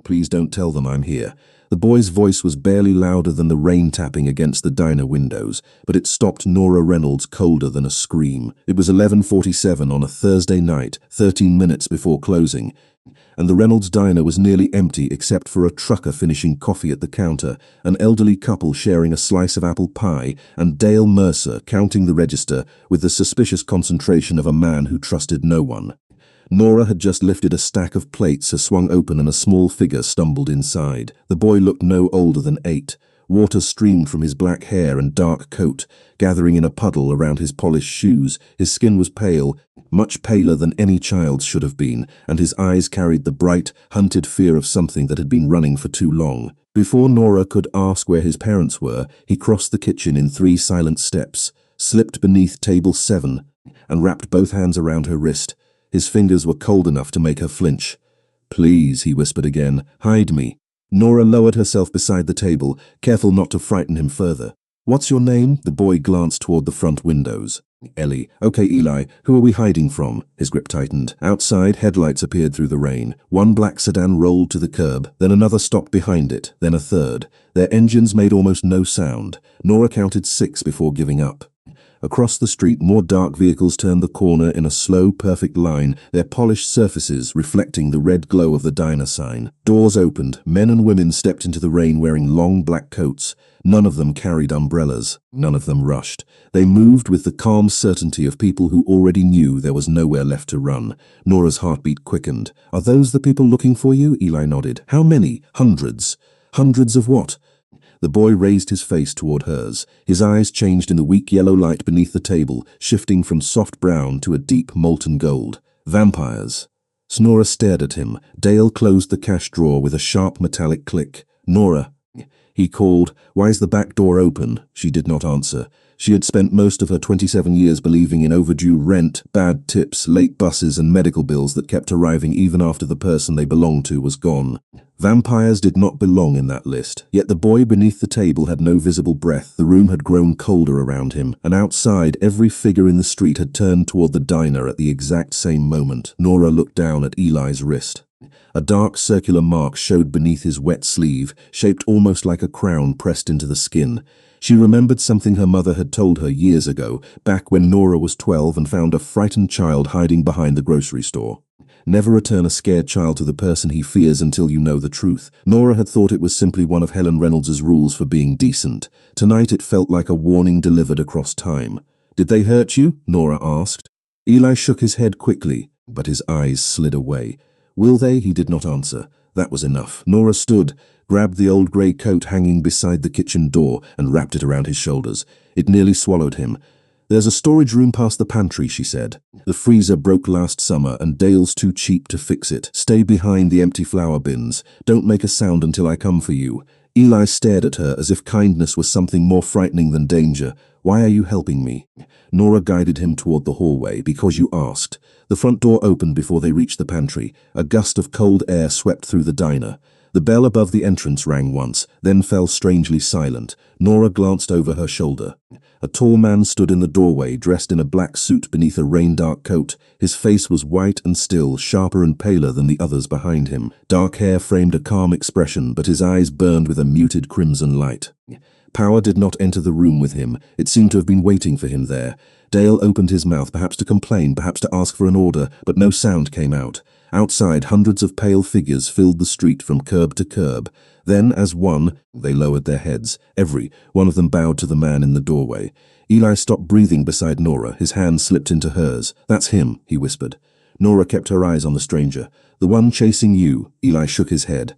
Please don't tell them I'm here." The boy's voice was barely louder than the rain tapping against the diner windows, but it stopped Nora Reynolds colder than a scream. It was 11:47 on a Thursday night, 13 minutes before closing, and the Reynolds diner was nearly empty except for a trucker finishing coffee at the counter, an elderly couple sharing a slice of apple pie, and Dale Mercer counting the register with the suspicious concentration of a man who trusted no one. Nora had just lifted a stack of plates swung open and a small figure stumbled inside. The boy looked no older than 8. Water streamed from his black hair and dark coat, gathering in a puddle around his polished shoes. His skin was pale, much paler than any child's should have been, and his eyes carried the bright, hunted fear of something that had been running for too long. Before Nora could ask where his parents were, he crossed the kitchen in 3 silent steps, slipped beneath table 7, and wrapped both hands around her wrist. His fingers were cold enough to make her flinch. "Please," he whispered again, "hide me." Nora lowered herself beside the table, careful not to frighten him further. "What's your name?" The boy glanced toward the front windows. "Ellie." "Okay, Eli, who are we hiding from?" His grip tightened. Outside, headlights appeared through the rain. One black sedan rolled to the curb, then another stopped behind it, then a third. Their engines made almost no sound. Nora counted 6 before giving up. Across the street, more dark vehicles turned the corner in a slow, perfect line, their polished surfaces reflecting the red glow of the diner sign. Doors opened. Men and women stepped into the rain wearing long black coats. None of them carried umbrellas. None of them rushed. They moved with the calm certainty of people who already knew there was nowhere left to run. Nora's heartbeat quickened. "Are those the people looking for you?" Eli nodded. "How many?" "Hundreds." "Hundreds of what?" The boy raised his face toward hers. His eyes changed in the weak yellow light beneath the table, shifting from soft brown to a deep molten gold. "Vampires." Nora stared at him. Dale closed the cash drawer with a sharp metallic click. "Nora," he called, "why's the back door open?" She did not answer. She had spent most of her 27 years believing in overdue rent, bad tips, late buses, and medical bills that kept arriving even after the person they belonged to was gone. Vampires did not belong in that list, yet the boy beneath the table had no visible breath. The room had grown colder around him, and outside, every figure in the street had turned toward the diner at the exact same moment. Nora looked down at Eli's wrist. A dark circular mark showed beneath his wet sleeve, shaped almost like a crown pressed into the skin. She remembered something her mother had told her years ago, back when Nora was 12 and found a frightened child hiding behind the grocery store. Never return a scared child to the person he fears until you know the truth. Nora had thought it was simply one of Helen Reynolds' rules for being decent. Tonight it felt like a warning delivered across time. "Did they hurt you?" Nora asked. Eli shook his head quickly, but his eyes slid away. "Will they?" He did not answer. That was enough. Nora stood, grabbed the old grey coat hanging beside the kitchen door, and wrapped it around his shoulders. It nearly swallowed him. "There's a storage room past the pantry," she said. "The freezer broke last summer, and Dale's too cheap to fix it. Stay behind the empty flour bins. Don't make a sound until I come for you." Eli stared at her as if kindness was something more frightening than danger. "Why are you helping me?" Nora guided him toward the hallway. "Because you asked." The front door opened before they reached the pantry. A gust of cold air swept through the diner. The bell above the entrance rang once, then fell strangely silent. Nora glanced over her shoulder. A tall man stood in the doorway, dressed in a black suit beneath a rain-dark coat. His face was white and still, sharper and paler than the others behind him. Dark hair framed a calm expression, but his eyes burned with a muted crimson light. Power did not enter the room with him. It seemed to have been waiting for him there. Dale opened his mouth, perhaps to complain, perhaps to ask for an order, but no sound came out. Outside, hundreds of pale figures filled the street from curb to curb. Then, as one, they lowered their heads. Every one of them bowed to the man in the doorway. Eli stopped breathing beside Nora. His hand slipped into hers. "That's him," he whispered. Nora kept her eyes on the stranger. "The one chasing you." Eli shook his head.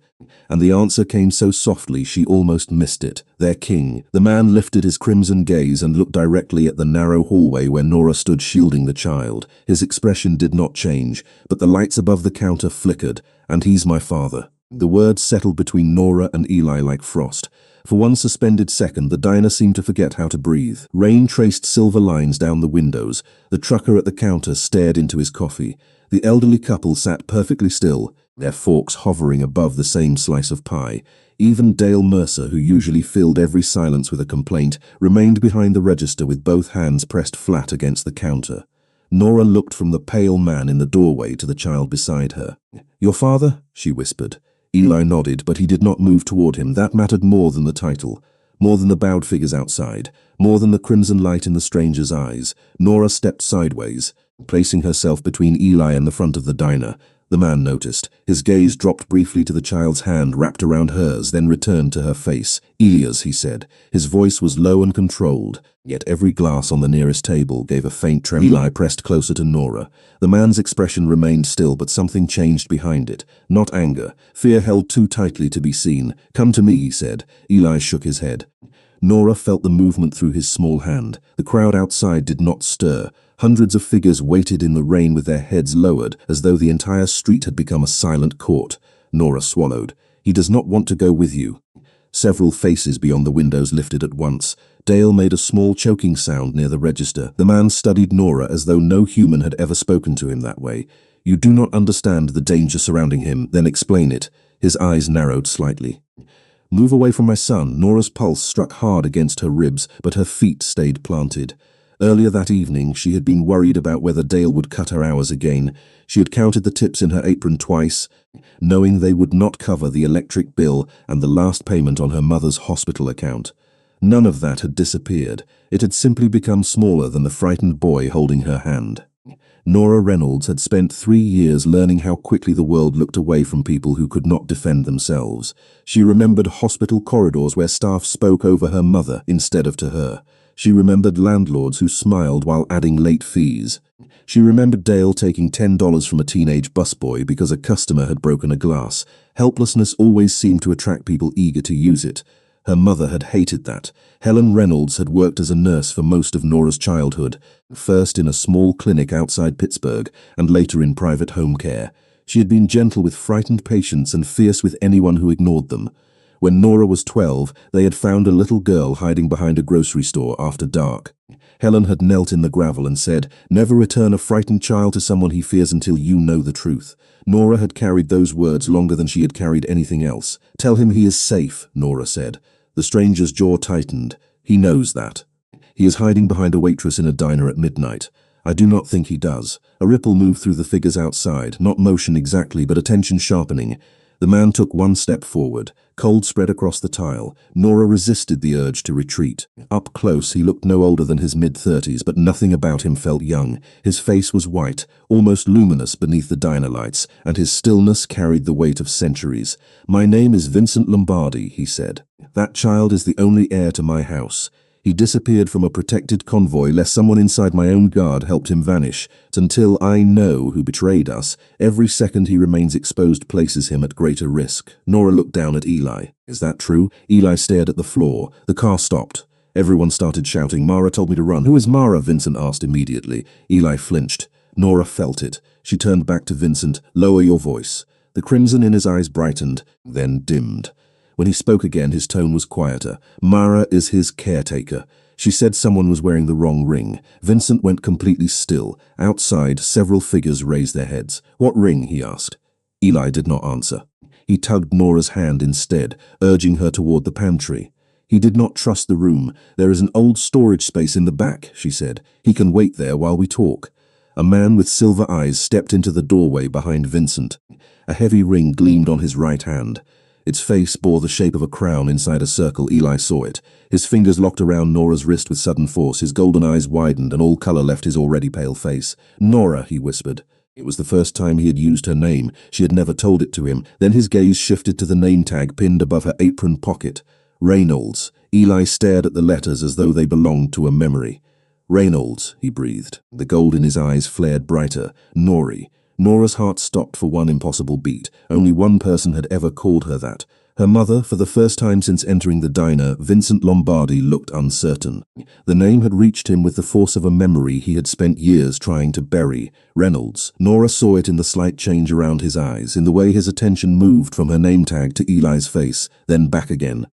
And the answer came so softly she almost missed it. "Their king." The man lifted his crimson gaze and looked directly at the narrow hallway where Nora stood shielding the child. His expression did not change, but the lights above the counter flickered. "And he's my father." The words settled between Nora and Eli like frost. For one suspended second, the diner seemed to forget how to breathe. Rain traced silver lines down the windows. The trucker at the counter stared into his coffee. The elderly couple sat perfectly still, their forks hovering above the same slice of pie. Even Dale Mercer, who usually filled every silence with a complaint, remained behind the register with both hands pressed flat against the counter. Nora looked from the pale man in the doorway to the child beside her. "Your father?" she whispered. Eli nodded, but he did not move toward him. That mattered more than the title, more than the bowed figures outside, more than the crimson light in the stranger's eyes. Nora stepped sideways, placing herself between Eli and the front of the diner. The man noticed. His gaze dropped briefly to the child's hand wrapped around hers, then returned to her face. "Elia's," he said. His voice was low and controlled, yet every glass on the nearest table gave a faint tremor. Eli pressed closer to Nora. The man's expression remained still, but something changed behind it. Not anger. Fear held too tightly to be seen. "Come to me," he said. Eli shook his head. Nora felt the movement through his small hand. The crowd outside did not stir. Hundreds of figures waited in the rain with their heads lowered, as though the entire street had become a silent court. Nora swallowed. "He does not want to go with you." Several faces beyond the windows lifted at once. Dale made a small choking sound near the register. The man studied Nora as though no human had ever spoken to him that way. "You do not understand the danger surrounding him, then explain it." His eyes narrowed slightly. "Move away from my son." Nora's pulse struck hard against her ribs, but her feet stayed planted. Earlier that evening, she had been worried about whether Dale would cut her hours again. She had counted the tips in her apron twice, knowing they would not cover the electric bill and the last payment on her mother's hospital account. None of that had disappeared. It had simply become smaller than the frightened boy holding her hand. Nora Reynolds had spent 3 years learning how quickly the world looked away from people who could not defend themselves. She remembered hospital corridors where staff spoke over her mother instead of to her. She remembered landlords who smiled while adding late fees. She remembered Dale taking $10 from a teenage busboy because a customer had broken a glass. Helplessness always seemed to attract people eager to use it. Her mother had hated that. Helen Reynolds had worked as a nurse for most of Nora's childhood, first in a small clinic outside Pittsburgh and later in private home care. She had been gentle with frightened patients and fierce with anyone who ignored them. When Nora was 12, they had found a little girl hiding behind a grocery store after dark. Helen had knelt in the gravel and said, "Never return a frightened child to someone he fears until you know the truth." Nora had carried those words longer than she had carried anything else. "Tell him he is safe," Nora said. The stranger's jaw tightened. "He knows that. He is hiding behind a waitress in a diner at midnight." "I do not think he does." A ripple moved through the figures outside, not motion exactly, but attention sharpening. The man took one step forward. Cold spread across the tile. Nora resisted the urge to retreat. Up close, he looked no older than his mid-30s, but nothing about him felt young. His face was white, almost luminous beneath the diner lights, and his stillness carried the weight of centuries. "My name is Vincent Lombardi," he said. "That child is the only heir to my house. He disappeared from a protected convoy lest someone inside my own guard helped him vanish. Until I know who betrayed us, every second he remains exposed places him at greater risk." Nora looked down at Eli. "Is that true?" Eli stared at the floor. The car stopped. Everyone started shouting, "Mara told me to run." "Who is Mara?" Vincent asked immediately. Eli flinched. Nora felt it. She turned back to Vincent. "Lower your voice." The crimson in his eyes brightened, then dimmed. When he spoke again, his tone was quieter. "Mara is his caretaker. She said someone was wearing the wrong ring." Vincent went completely still. Outside, several figures raised their heads. "What ring?" he asked. Eli did not answer. He tugged Nora's hand instead, urging her toward the pantry. He did not trust the room. "There is an old storage space in the back," she said. "He can wait there while we talk." A man with silver eyes stepped into the doorway behind Vincent. A heavy ring gleamed on his right hand. Its face bore the shape of a crown inside a circle. Eli saw it. His fingers locked around Nora's wrist with sudden force. His golden eyes widened and all color left his already pale face. "Nora," he whispered. It was the first time he had used her name. She had never told it to him. Then his gaze shifted to the name tag pinned above her apron pocket. Reynolds. Eli stared at the letters as though they belonged to a memory. "Reynolds," he breathed. The gold in his eyes flared brighter. "Nori." Nora's heart stopped for one impossible beat. Only one person had ever called her that. Her mother. For the first time since entering the diner, Vincent Lombardi looked uncertain. The name had reached him with the force of a memory he had spent years trying to bury. Reynolds. Nora saw it in the slight change around his eyes, in the way his attention moved from her name tag to Eli's face, then back again.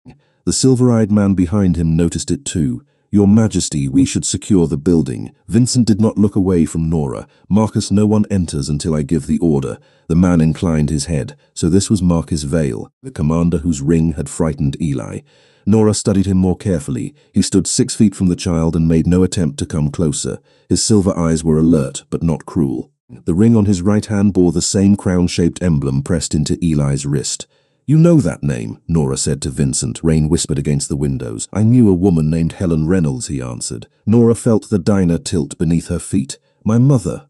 The silver-eyed man behind him noticed it too. "Your Majesty, we should secure the building." Vincent did not look away from Nora. "Marcus, no one enters until I give the order." The man inclined his head. So this was Marcus Vale, the commander whose ring had frightened Eli. Nora studied him more carefully. He stood 6 feet from the child and made no attempt to come closer. His silver eyes were alert, but not cruel. The ring on his right hand bore the same crown-shaped emblem pressed into Eli's wrist. You know that name, Nora said to Vincent. Rain whispered against the windows. I knew a woman named Helen Reynolds, he answered. Nora felt the diner tilt beneath her feet. My mother.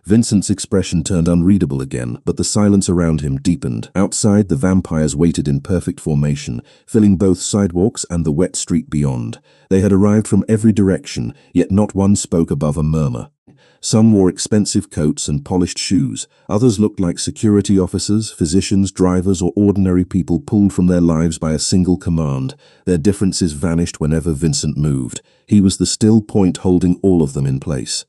Vincent's expression turned unreadable again, but the silence around him deepened. Outside, the vampires waited in perfect formation, filling both sidewalks and the wet street beyond. They had arrived from every direction, yet not one spoke above a murmur. Some wore expensive coats and polished shoes. Others looked like security officers, physicians, drivers, or ordinary people pulled from their lives by a single command. Their differences vanished whenever Vincent moved. He was the still point holding all of them in place.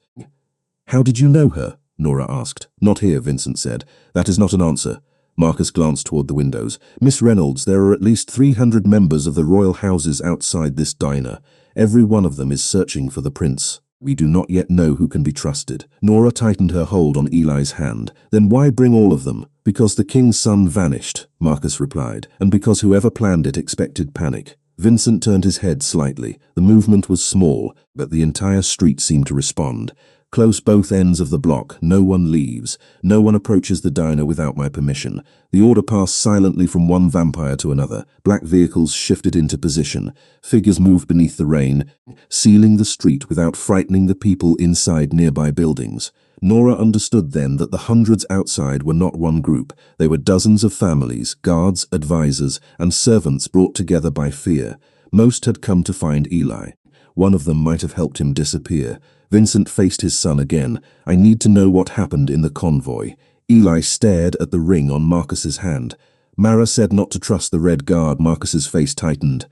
How did you know her? Nora asked. Not here, Vincent said. That is not an answer. Marcus glanced toward the windows. Miss Reynolds, there are at least 300 members of the royal houses outside this diner. Every one of them is searching for the prince. We do not yet know who can be trusted. Nora tightened her hold on Eli's hand. Then why bring all of them? Because the king's son vanished, Marcus replied, and because whoever planned it expected panic. Vincent turned his head slightly. The movement was small, but the entire street seemed to respond. Close both ends of the block, no one leaves. No one approaches the diner without my permission. The order passed silently from one vampire to another. Black vehicles shifted into position. Figures moved beneath the rain, sealing the street without frightening the people inside nearby buildings. Nora understood then that the hundreds outside were not one group. They were dozens of families, guards, advisors, and servants brought together by fear. Most had come to find Eli. One of them might have helped him disappear. Vincent faced his son again. I need to know what happened in the convoy. Eli stared at the ring on Marcus's hand. Mara said not to trust the Red Guard. Marcus's face tightened.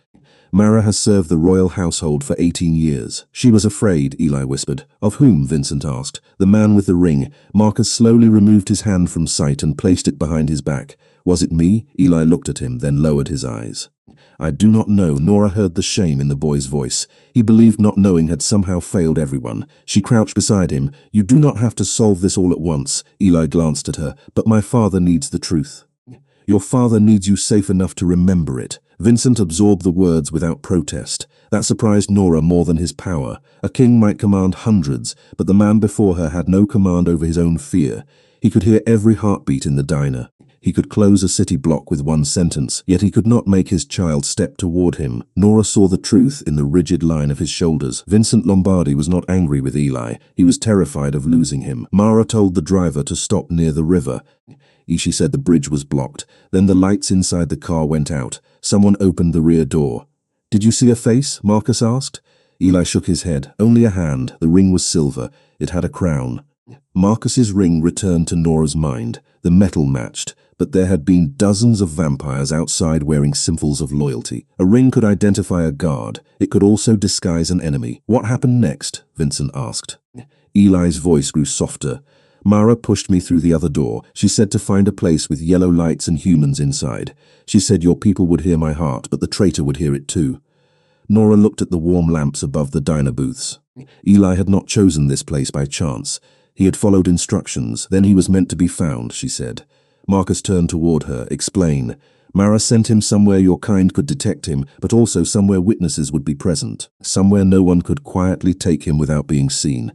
Mara has served the royal household for 18 years. She was afraid, Eli whispered. Of whom? Vincent asked. The man with the ring. Marcus slowly removed his hand from sight and placed it behind his back. Was it me? Eli looked at him, then lowered his eyes. I do not know. Nora heard the shame in the boy's voice. He believed not knowing had somehow failed everyone. She crouched beside him. You do not have to solve this all at once. Eli glanced at her. But my father needs the truth. Your father needs you safe enough to remember it. Vincent absorbed the words without protest. That surprised Nora more than his power. A king might command hundreds, but the man before her had no command over his own fear. He could hear every heartbeat in the diner. He could close a city block with one sentence, yet he could not make his child step toward him. Nora saw the truth in the rigid line of his shoulders. Vincent Lombardi was not angry with Eli. He was terrified of losing him. Mara told the driver to stop near the river. Ishi said the bridge was blocked. Then the lights inside the car went out. Someone opened the rear door. Did you see a face? Marcus asked. Eli shook his head. Only a hand. The ring was silver. It had a crown. Marcus's ring returned to Nora's mind. The metal matched. But there had been dozens of vampires outside wearing symbols of loyalty. A ring could identify a guard. It could also disguise an enemy. What happened next? Vincent asked. Eli's voice grew softer. Mara pushed me through the other door. She said to find a place with yellow lights and humans inside. She said your people would hear my heart, but the traitor would hear it too. Nora looked at the warm lamps above the diner booths. Eli had not chosen this place by chance. He had followed instructions. Then he was meant to be found, she said. Marcus turned toward her. Explain. Mara sent him somewhere your kind could detect him, but also somewhere witnesses would be present. Somewhere no one could quietly take him without being seen.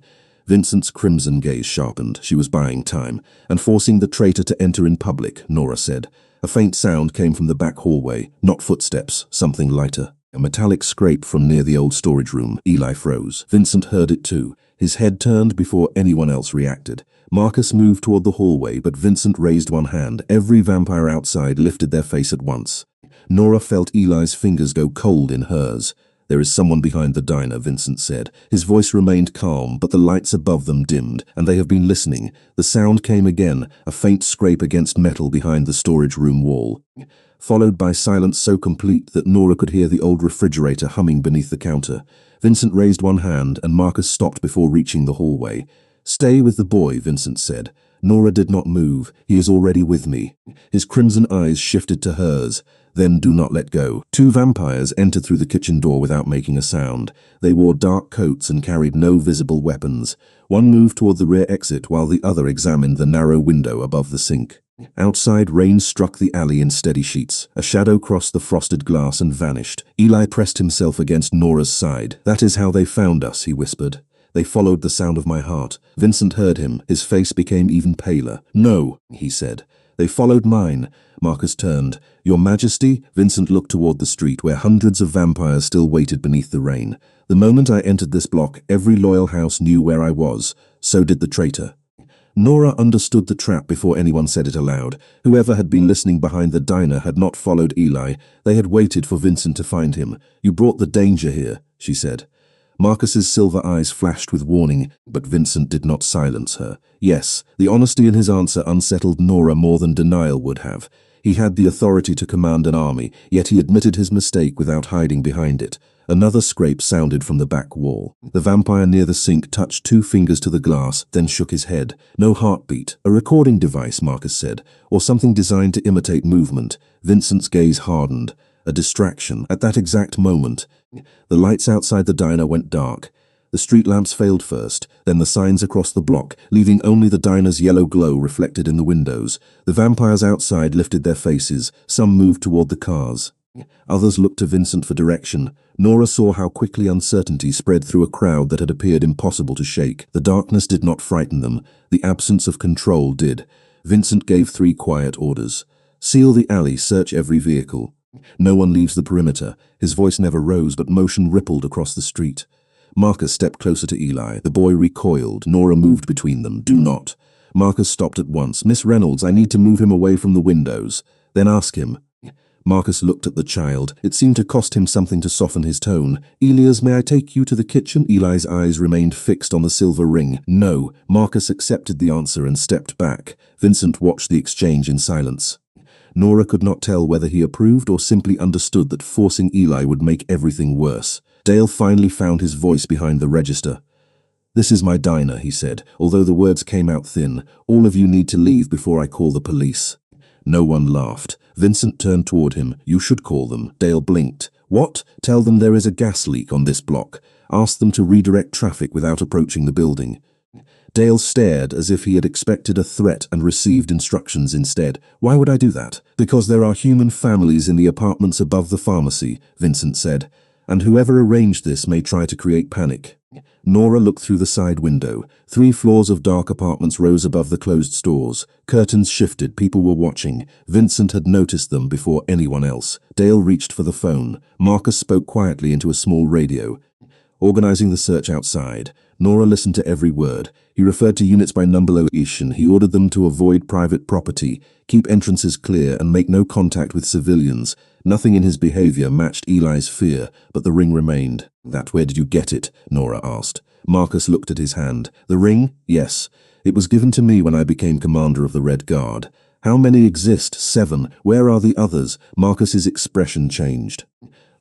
Vincent's crimson gaze sharpened. She was buying time, and forcing the traitor to enter in public, Nora said. A faint sound came from the back hallway. Not footsteps, something lighter. A metallic scrape from near the old storage room. Eli froze. Vincent heard it too. His head turned before anyone else reacted. Marcus moved toward the hallway, but Vincent raised one hand. Every vampire outside lifted their face at once. Nora felt Eli's fingers go cold in hers. There is someone behind the diner, Vincent said. His voice remained calm, but the lights above them dimmed, and they have been listening. The sound came again, a faint scrape against metal behind the storage room wall, followed by silence so complete that Nora could hear the old refrigerator humming beneath the counter. Vincent raised one hand, and Marcus stopped before reaching the hallway. Stay with the boy, Vincent said. Nora did not move. He is already with me. His crimson eyes shifted to hers. Then do not let go. Two vampires entered through the kitchen door without making a sound. They wore dark coats and carried no visible weapons. One moved toward the rear exit while the other examined the narrow window above the sink. Outside, rain struck the alley in steady sheets. A shadow crossed the frosted glass and vanished. Eli pressed himself against Nora's side. That is how they found us, he whispered. They followed the sound of my heart. Vincent heard him. His face became even paler. No, he said. They followed mine. Marcus turned. Your Majesty? Vincent looked toward the street where hundreds of vampires still waited beneath the rain. The moment I entered this block, every loyal house knew where I was. So did the traitor. Nora understood the trap before anyone said it aloud. Whoever had been listening behind the diner had not followed Eli. They had waited for Vincent to find him. You brought the danger here, she said. Marcus's silver eyes flashed with warning, but Vincent did not silence her. Yes, the honesty in his answer unsettled Nora more than denial would have. He had the authority to command an army, yet he admitted his mistake without hiding behind it. Another scrape sounded from the back wall. The vampire near the sink touched 2 fingers to the glass, then shook his head. No heartbeat. A recording device, Marcus said, or something designed to imitate movement. Vincent's gaze hardened. A distraction. At that exact moment, the lights outside the diner went dark. The street lamps failed first, then the signs across the block, leaving only the diner's yellow glow reflected in the windows. The vampires outside lifted their faces. Some moved toward the cars. Others looked to Vincent for direction. Nora saw how quickly uncertainty spread through a crowd that had appeared impossible to shake. The darkness did not frighten them. The absence of control did. Vincent gave 3 quiet orders. Seal the alley, search every vehicle. No one leaves the perimeter. His voice never rose, but motion rippled across the street. Marcus stepped closer to Eli. The boy recoiled. Nora moved between them. Do not. Marcus stopped at once. Miss Reynolds, I need to move him away from the windows. Then ask him. Marcus looked at the child. It seemed to cost him something to soften his tone. Elias, may I take you to the kitchen? Eli's eyes remained fixed on the silver ring. No. Marcus accepted the answer and stepped back. Vincent watched the exchange in silence. Nora could not tell whether he approved or simply understood that forcing Eli would make everything worse. Dale finally found his voice behind the register. This is my diner, he said, although the words came out thin. All of you need to leave before I call the police. No one laughed. Vincent turned toward him. You should call them. Dale blinked. What? Tell them there is a gas leak on this block. Ask them to redirect traffic without approaching the building. Dale stared as if he had expected a threat and received instructions instead. Why would I do that? Because there are human families in the apartments above the pharmacy, Vincent said, and whoever arranged this may try to create panic. Nora looked through the side window. 3 floors of dark apartments rose above the closed stores. Curtains shifted. People were watching. Vincent had noticed them before anyone else. Dale reached for the phone. Marcus spoke quietly into a small radio. Organizing the search outside. Nora listened to every word. He referred to units by number location. He ordered them to avoid private property, keep entrances clear, and make no contact with civilians. Nothing in his behavior matched Eli's fear, but the ring remained. Where did you get it? Nora asked. Marcus looked at his hand. The ring? Yes. It was given to me when I became commander of the Red Guard. How many exist? 7. Where are the others? Marcus's expression changed.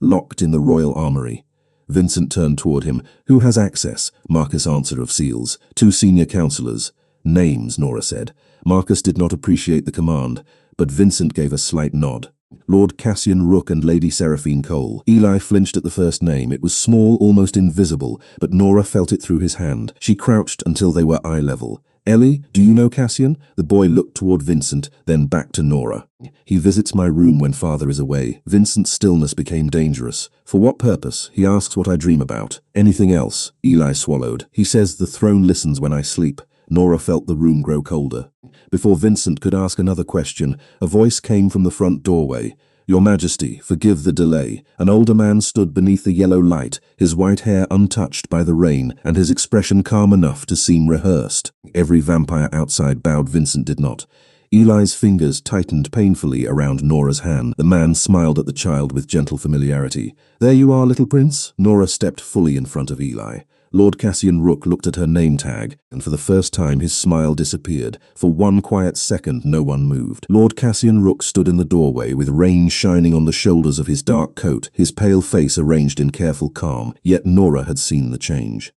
Locked in the Royal Armory. Vincent turned toward him. Who has access? Marcus answered of seals. 2 senior counselors. Names, Nora said. Marcus did not appreciate the command, but Vincent gave a slight nod. Lord Cassian Rook and Lady Seraphine Cole. Eli flinched at the first name. It was small, almost invisible, but Nora felt it through his hand. She crouched until they were eye level. Ellie, do you know Cassian? The boy looked toward Vincent, then back to Nora. He visits my room when father is away. Vincent's stillness became dangerous. For what purpose? He asks what I dream about. Anything else? Eli swallowed. He says the throne listens when I sleep. Nora felt the room grow colder. Before Vincent could ask another question, a voice came from the front doorway. Your Majesty, forgive the delay. An older man stood beneath the yellow light, his white hair untouched by the rain, and his expression calm enough to seem rehearsed. Every vampire outside bowed. Vincent did not. Eli's fingers tightened painfully around Nora's hand. The man smiled at the child with gentle familiarity. There you are, little prince. Nora stepped fully in front of Eli. Lord Cassian Rook looked at her name tag, and for the first time his smile disappeared. For one quiet second no one moved. Lord Cassian Rook stood in the doorway with rain shining on the shoulders of his dark coat, his pale face arranged in careful calm, yet Nora had seen the change.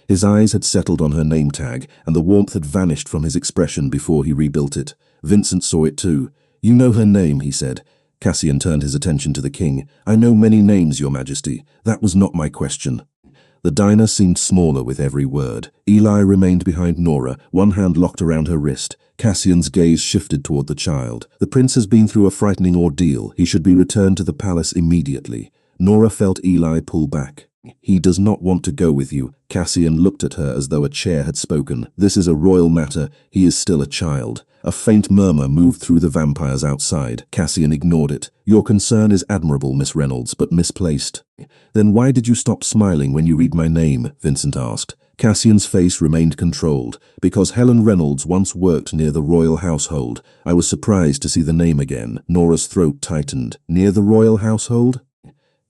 His eyes had settled on her name tag, and the warmth had vanished from his expression before he rebuilt it. Vincent saw it too. You know her name, he said. Cassian turned his attention to the king. I know many names, Your Majesty. That was not my question. The diner seemed smaller with every word. Eli remained behind Nora, one hand locked around her wrist. Cassian's gaze shifted toward the child. The prince has been through a frightening ordeal. He should be returned to the palace immediately. Nora felt Eli pull back. He does not want to go with you. Cassian looked at her as though a chair had spoken. This is a royal matter. He is still a child. A faint murmur moved through the vampires outside. Cassian ignored it. "Your concern is admirable, Miss Reynolds, but misplaced." "Then why did you stop smiling when you read my name?" Vincent asked. Cassian's face remained controlled. "Because Helen Reynolds once worked near the royal household. I was surprised to see the name again." Nora's throat tightened. "Near the royal household?"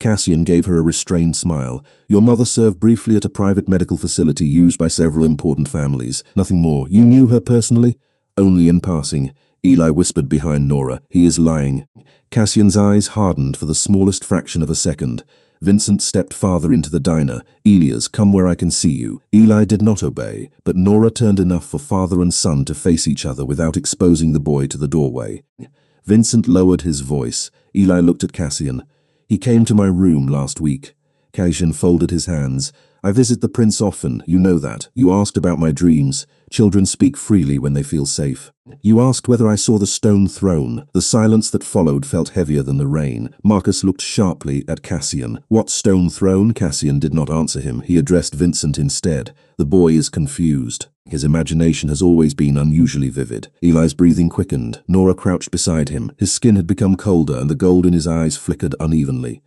Cassian gave her a restrained smile. "Your mother served briefly at a private medical facility used by several important families. Nothing more. You knew her personally?" "Only in passing." Eli whispered behind Nora. "He is lying." Cassian's eyes hardened for the smallest fraction of a second. Vincent stepped farther into the diner. "Elias, come where I can see you." Eli did not obey, but Nora turned enough for father and son to face each other without exposing the boy to the doorway. Vincent lowered his voice. Eli looked at Cassian. "He came to my room last week." Cassian folded his hands. "I visit the prince often, you know that. You asked about my dreams. Children speak freely when they feel safe. You asked whether I saw the stone throne." The silence that followed felt heavier than the rain. Marcus looked sharply at Cassian. "What stone throne?" Cassian did not answer him. He addressed Vincent instead. "The boy is confused. His imagination has always been unusually vivid." Eli's breathing quickened. Nora crouched beside him. His skin had become colder and the gold in his eyes flickered unevenly.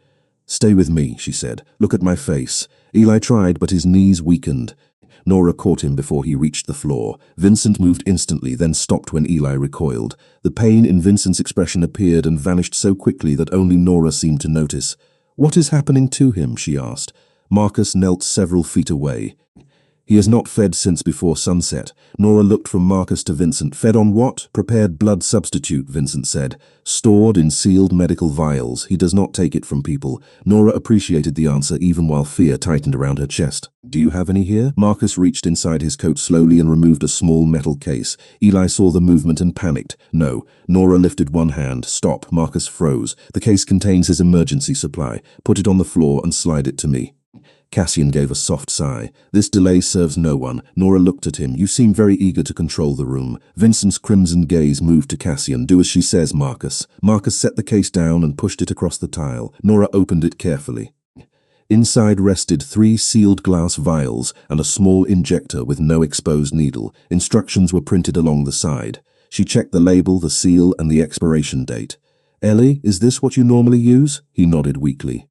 "Stay with me," she said. "Look at my face." Eli tried, but his knees weakened. Nora caught him before he reached the floor. Vincent moved instantly, then stopped when Eli recoiled. The pain in Vincent's expression appeared and vanished so quickly that only Nora seemed to notice. "What is happening to him?" she asked. Marcus knelt several feet away. "He has not fed since before sunset." Nora looked from Marcus to Vincent. "Fed on what?" "Prepared blood substitute," Vincent said. "Stored in sealed medical vials. He does not take it from people." Nora appreciated the answer even while fear tightened around her chest. "Do you have any here?" Marcus reached inside his coat slowly and removed a small metal case. Eli saw the movement and panicked. "No." Nora lifted one hand. "Stop." Marcus froze. "The case contains his emergency supply. Put it on the floor and slide it to me." Cassian gave a soft sigh. "This delay serves no one." Nora looked at him. "You seem very eager to control the room." Vincent's crimson gaze moved to Cassian. "Do as she says, Marcus." Marcus set the case down and pushed it across the tile. Nora opened it carefully. Inside rested 3 sealed glass vials and a small injector with no exposed needle. Instructions were printed along the side. She checked the label, the seal, and the expiration date. "Ellie, is this what you normally use?" He nodded weakly.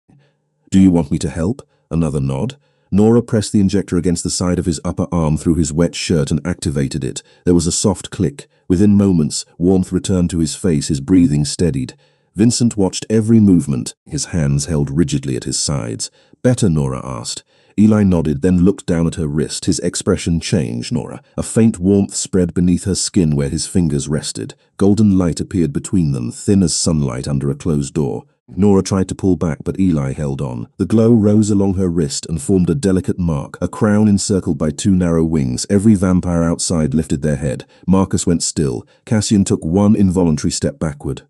"Do you want me to help?" Another nod. Nora pressed the injector against the side of his upper arm through his wet shirt and activated it. There was a soft click. Within moments, warmth returned to his face, his breathing steadied. Vincent watched every movement, his hands held rigidly at his sides. "Better?" Nora asked. Eli nodded, then looked down at her wrist. His expression changed, Nora. A faint warmth spread beneath her skin where his fingers rested. Golden light appeared between them, thin as sunlight under a closed door. Nora tried to pull back, but Eli held on. The glow rose along her wrist and formed a delicate mark, a crown encircled by 2 narrow wings. Every vampire outside lifted their head. Marcus went still. Cassian took one involuntary step backward.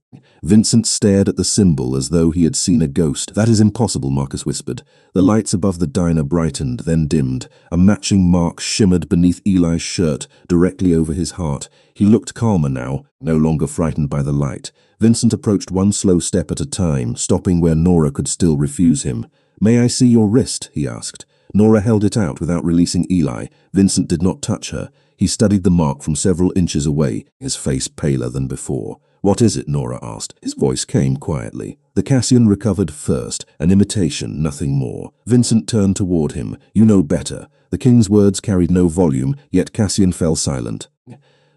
Vincent stared at the symbol as though he had seen a ghost. "That is impossible," Marcus whispered. The lights above the diner brightened, then dimmed. A matching mark shimmered beneath Eli's shirt, directly over his heart. He looked calmer now, no longer frightened by the light. Vincent approached one slow step at a time, stopping where Nora could still refuse him. "May I see your wrist?" he asked. Nora held it out without releasing Eli. Vincent did not touch her. He studied the mark from several inches away, his face paler than before. "What is it?" Nora asked. His voice came quietly. The Cassian recovered first, an imitation, nothing more. Vincent turned toward him. "You know better." The king's words carried no volume, yet Cassian fell silent.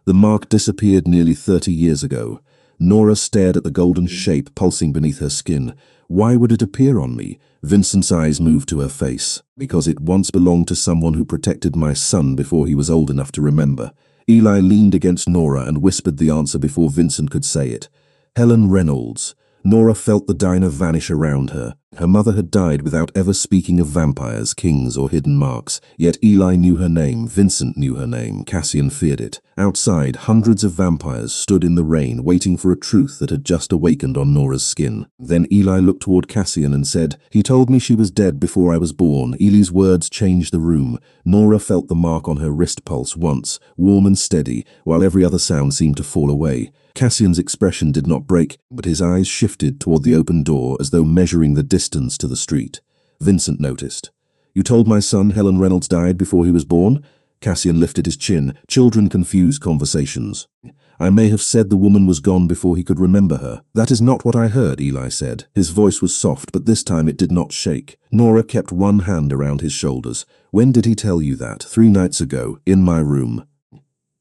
The mark disappeared nearly 30 years ago. Nora stared at the golden shape pulsing beneath her skin. "Why would it appear on me?" Vincent's eyes moved to her face. "Because it once belonged to someone who protected my son before he was old enough to remember." Eli leaned against Nora and whispered the answer before Vincent could say it. "Helen Reynolds." Nora felt the diner vanish around her. Her mother had died without ever speaking of vampires, kings, or hidden marks. Yet Eli knew her name, Vincent knew her name, Cassian feared it. Outside, hundreds of vampires stood in the rain, waiting for a truth that had just awakened on Nora's skin. Then Eli looked toward Cassian and said, "He told me she was dead before I was born." Eli's words changed the room. Nora felt the mark on her wrist pulse once, warm and steady, while every other sound seemed to fall away. Cassian's expression did not break, but his eyes shifted toward the open door as though measuring the distance to the street. Vincent noticed. "You told my son Helen Reynolds died before he was born?" Cassian lifted his chin. "Children confuse conversations." I may have said the woman was gone before he could remember her. That is not what I heard, Eli said. His voice was soft, but this time it did not shake. Nora kept one hand around his shoulders. When did he tell you that? 3 nights ago, in my room.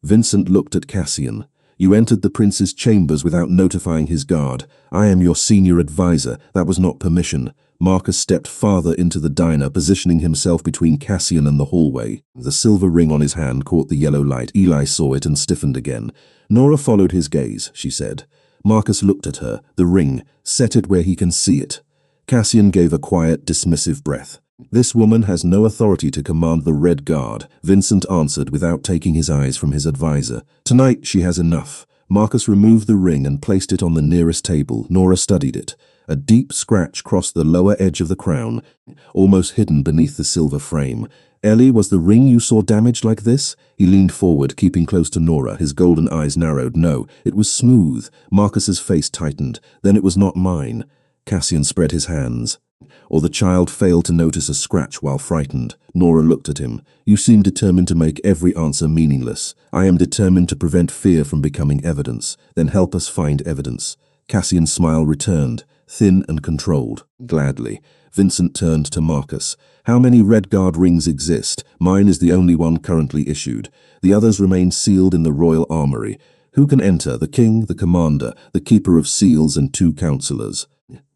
Vincent looked at Cassian. You entered the prince's chambers without notifying his guard. I am your senior advisor. That was not permission. Marcus stepped farther into the diner, positioning himself between Cassian and the hallway. The silver ring on his hand caught the yellow light. Eli saw it and stiffened again. Nora followed his gaze, she said. Marcus looked at her. The ring. Set it where he can see it. Cassian gave a quiet, dismissive breath. This woman has no authority to command the Red Guard, Vincent answered without taking his eyes from his advisor. Tonight she has enough. Marcus removed the ring and placed it on the nearest table. Nora studied it. A deep scratch crossed the lower edge of the crown, almost hidden beneath the silver frame. Ellie, was the ring you saw damaged like this? He leaned forward, keeping close to Nora, his golden eyes narrowed. No, it was smooth. Marcus's face tightened. Then it was not mine. Cassian spread his hands. Or the child failed to notice a scratch while frightened. Nora looked at him. You seem determined to make every answer meaningless. I am determined to prevent fear from becoming evidence. Then help us find evidence. Cassian's smile returned, thin and controlled. Gladly. Vincent turned to Marcus. How many Red Guard rings exist? Mine is the only one currently issued. The others remain sealed in the royal armory. Who can enter? The king, the commander, the keeper of seals, and 2 counselors.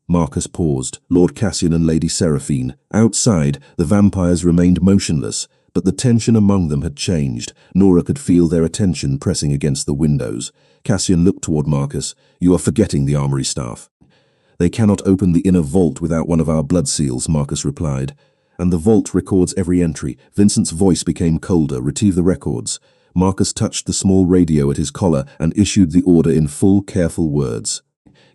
Marcus paused. Lord Cassian and Lady Seraphine. Outside, the vampires remained motionless, but the tension among them had changed. Nora could feel their attention pressing against the windows. Cassian looked toward Marcus. You are forgetting the armory staff. They cannot open the inner vault without one of our blood seals, Marcus replied. And the vault records every entry. Vincent's voice became colder. Retrieve the records. Marcus touched the small radio at his collar and issued the order in full, careful words.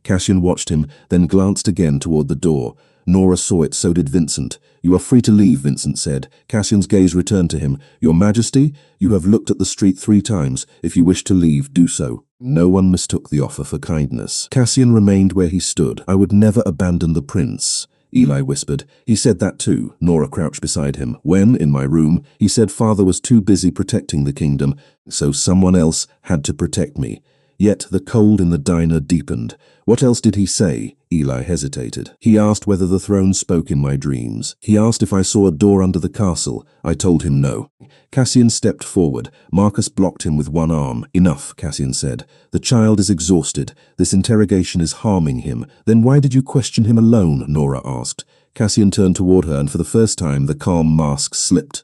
Cassian watched him, then glanced again toward the door. Nora saw it, so did Vincent. You are free to leave, Vincent said. Cassian's gaze returned to him. Your Majesty, you have looked at the street 3 times. If you wish to leave, do so. No one mistook the offer for kindness. Cassian remained where he stood. I would never abandon the prince. Eli whispered. He said that too. Nora crouched beside him. When, in my room, he said father was too busy protecting the kingdom, so someone else had to protect me. Yet the cold in the diner deepened. What else did he say? Eli hesitated. He asked whether the throne spoke in my dreams. He asked if I saw a door under the castle. I told him no. Cassian stepped forward. Marcus blocked him with one arm. Enough, Cassian said. The child is exhausted. This interrogation is harming him. Then why did you question him alone? Nora asked. Cassian turned toward her, and for the first time the calm mask slipped.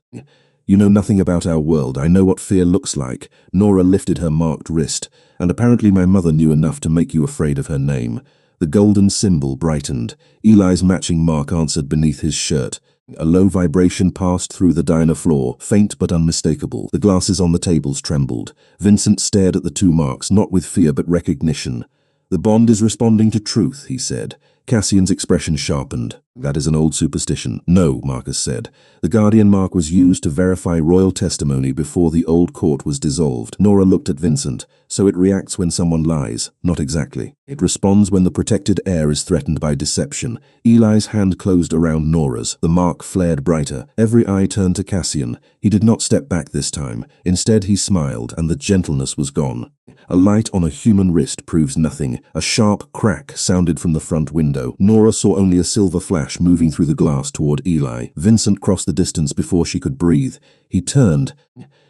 You know nothing about our world. I know what fear looks like. Nora lifted her marked wrist. And apparently my mother knew enough to make you afraid of her name. The golden symbol brightened. Eli's matching mark answered beneath his shirt. A low vibration passed through the diner floor, faint but unmistakable. The glasses on the tables trembled. Vincent stared at the 2 marks, not with fear but recognition. The bond is responding to truth, he said. Cassian's expression sharpened. That is an old superstition. No, Marcus said. The guardian mark was used to verify royal testimony before the old court was dissolved. Nora looked at Vincent. So it reacts when someone lies? Not exactly. It responds when the protected heir is threatened by deception. Eli's hand closed around Nora's. The mark flared brighter. Every eye turned to Cassian. He did not step back this time. Instead he smiled, and the gentleness was gone. A light on a human wrist proves nothing. A sharp crack sounded from the front window. Nora saw only a silver flash moving through the glass toward Eli. Vincent crossed the distance before she could breathe. He turned,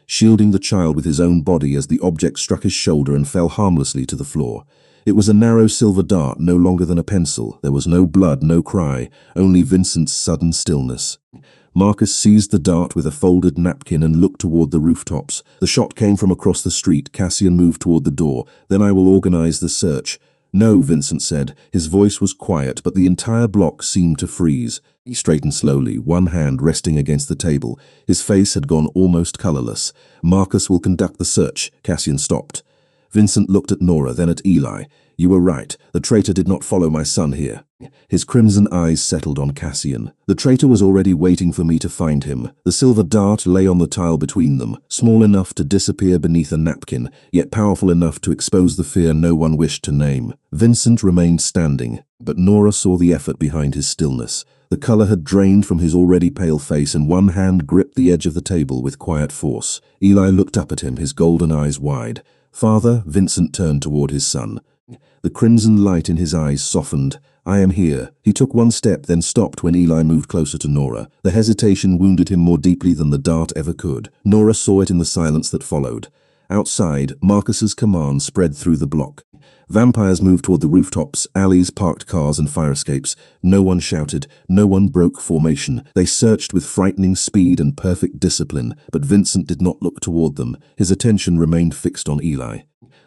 shielding the child with his own body as the object struck his shoulder and fell harmlessly to the floor. It was a narrow silver dart, no longer than a pencil. There was no blood, no cry, only Vincent's sudden stillness. Marcus seized the dart with a folded napkin and looked toward the rooftops. The shot came from across the street. Cassian moved toward the door. Then I will organize the search. No, Vincent said. His voice was quiet, but the entire block seemed to freeze. He straightened slowly, one hand resting against the table. His face had gone almost colorless. Marcus will conduct the search. Cassian stopped. Vincent looked at Nora, then at Eli. You were right. The traitor did not follow my son here. His crimson eyes settled on Cassian. The traitor was already waiting for me to find him. The silver dart lay on the tile between them, small enough to disappear beneath a napkin, yet powerful enough to expose the fear no one wished to name. Vincent remained standing, but Nora saw the effort behind his stillness. The color had drained from his already pale face, and one hand gripped the edge of the table with quiet force. Eli looked up at him, his golden eyes wide. "Father," Vincent turned toward his son. The crimson light in his eyes softened. "I am here." He took one step, then stopped when Eli moved closer to Nora. The hesitation wounded him more deeply than the dart ever could. Nora saw it in the silence that followed. Outside, Marcus's command spread through the block. Vampires moved toward the rooftops, alleys, parked cars, and fire escapes. No one shouted. No one broke formation. They searched with frightening speed and perfect discipline, but Vincent did not look toward them. His attention remained fixed on Eli.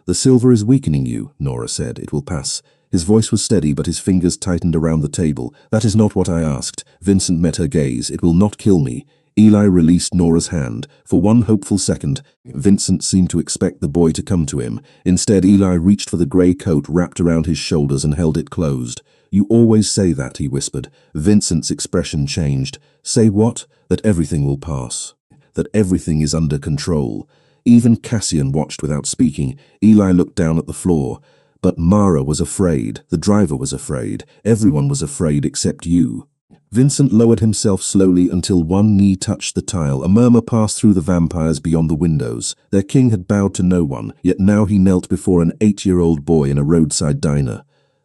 "The silver is weakening you," Nora said. "It will pass." His voice was steady, but his fingers tightened around the table. "That is not what I asked." Vincent met her gaze. "It will not kill me." Eli released Nora's hand. For one hopeful second, Vincent seemed to expect the boy to come to him. Instead, Eli reached for the grey coat wrapped around his shoulders and held it closed. "You always say that," he whispered. Vincent's expression changed. "Say what?" "That everything will pass. That everything is under control." Even Cassian watched without speaking. Eli looked down at the floor. "But Mara was afraid. The driver was afraid. Everyone was afraid except you." Vincent lowered himself slowly until one knee touched the tile. A murmur passed through the vampires beyond the windows. Their king had bowed to no one, yet now he knelt before an 8-year-old boy in a roadside diner.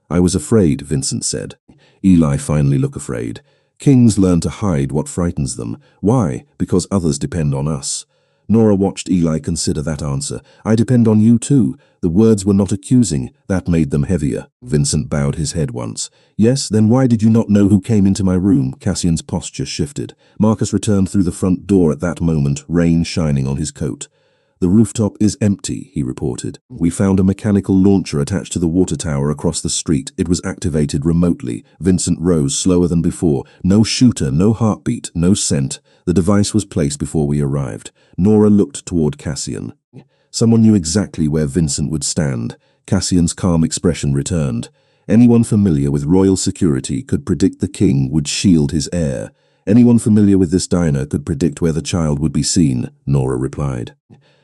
"I was afraid," Vincent said. Eli finally looked afraid. "Kings learn to hide what frightens them. Why? Because others depend on us." Nora watched Eli consider that answer. "I depend on you too." The words were not accusing. That made them heavier. Vincent bowed his head once. "Yes, then why did you not know who came into my room?" Cassian's posture shifted. Marcus returned through the front door at that moment, rain shining on his coat. "The rooftop is empty," he reported. "We found a mechanical launcher attached to the water tower across the street. It was activated remotely." Vincent rose slower than before. "No shooter, no heartbeat, no scent. The device was placed before we arrived." Nora looked toward Cassian. Someone knew exactly where Vincent would stand. Cassian's calm expression returned. "Anyone familiar with royal security could predict the king would shield his heir. Anyone familiar with this diner could predict where the child would be seen," Nora replied.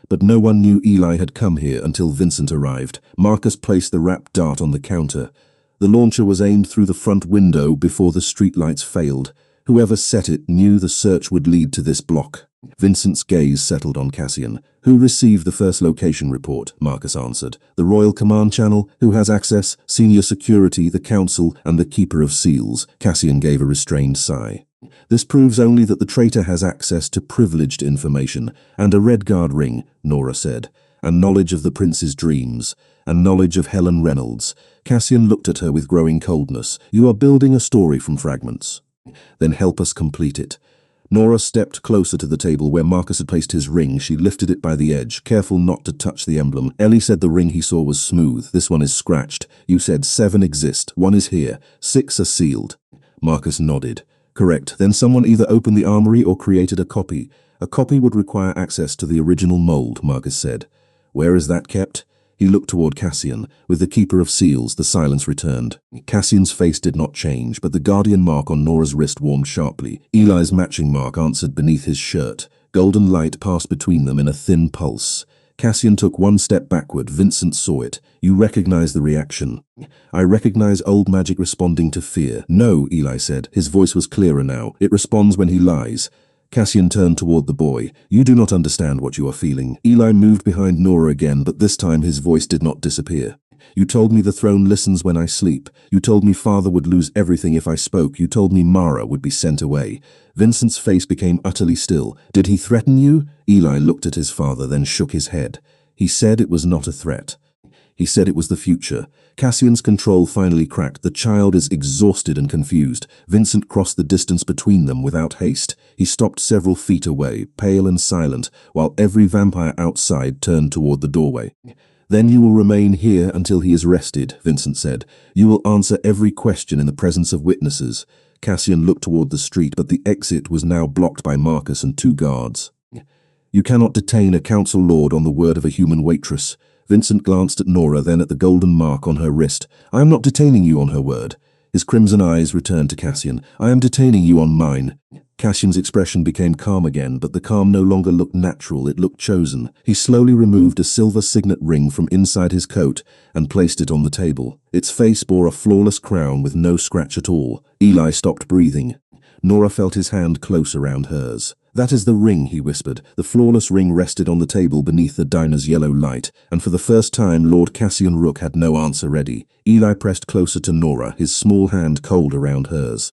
But no one knew Eli had come here until Vincent arrived. Marcus placed the wrapped dart on the counter. The launcher was aimed through the front window before the streetlights failed. Whoever set it knew the search would lead to this block. Vincent's gaze settled on Cassian. "Who received the first location report?" Marcus answered. "The Royal Command Channel. Who has access? Senior Security, the Council, and the Keeper of Seals." Cassian gave a restrained sigh. "This proves only that the traitor has access to privileged information, and a Red Guard ring," Nora said, "and knowledge of the prince's dreams, and knowledge of Helen Reynolds." Cassian looked at her with growing coldness. "You are building a story from fragments. Then help us complete it." Nora stepped closer to the table where Marcus had placed his ring. She lifted it by the edge, careful not to touch the emblem. "Ellie said the ring he saw was smooth. This one is scratched. You said 7 exist. 1 is here. 6 are sealed." Marcus nodded. "Correct. Then someone either opened the armory or created a copy. A copy would require access to the original mold," Marcus said. "Where is that kept?" He looked toward Cassian. With the Keeper of Seals, the silence returned. Cassian's face did not change, but the guardian mark on Nora's wrist warmed sharply. Eli's matching mark answered beneath his shirt. Golden light passed between them in a thin pulse. Cassian took one step backward. Vincent saw it. "You recognize the reaction." "I recognize old magic responding to fear." "No," Eli said. His voice was clearer now. "It responds when he lies." Cassian turned toward the boy. "You do not understand what you are feeling." Eli moved behind Nora again, but this time his voice did not disappear. "You told me the throne listens when I sleep. You told me father would lose everything if I spoke. You told me Mara would be sent away." Vincent's face became utterly still. "Did he threaten you?" Eli looked at his father, then shook his head. "He said it was not a threat. He said it was the future." Cassian's control finally cracked. The child is exhausted and confused. Vincent crossed the distance between them without haste. He stopped several feet away, pale and silent, while every vampire outside turned toward the doorway. "Then you will remain here until he is rested," Vincent said. "You will answer every question in the presence of witnesses." Cassian looked toward the street, but the exit was now blocked by Marcus and 2 guards. "You cannot detain a council lord on the word of a human waitress." Vincent glanced at Nora, then at the golden mark on her wrist. "I am not detaining you on her word." His crimson eyes returned to Cassian. "I am detaining you on mine." Cassian's expression became calm again, but the calm no longer looked natural, it looked chosen. He slowly removed a silver signet ring from inside his coat and placed it on the table. Its face bore a flawless crown with no scratch at all. Eli stopped breathing. Nora felt his hand close around hers. "That is the ring," he whispered. The flawless ring rested on the table beneath the diner's yellow light, and for the first time Lord Cassian Rook had no answer ready. Eli pressed closer to Nora, his small hand cold around hers.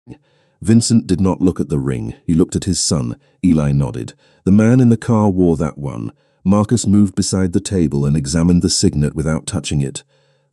Vincent did not look at the ring. He looked at his son. Eli nodded. "The man in the car wore that one." Marcus moved beside the table and examined the signet without touching it.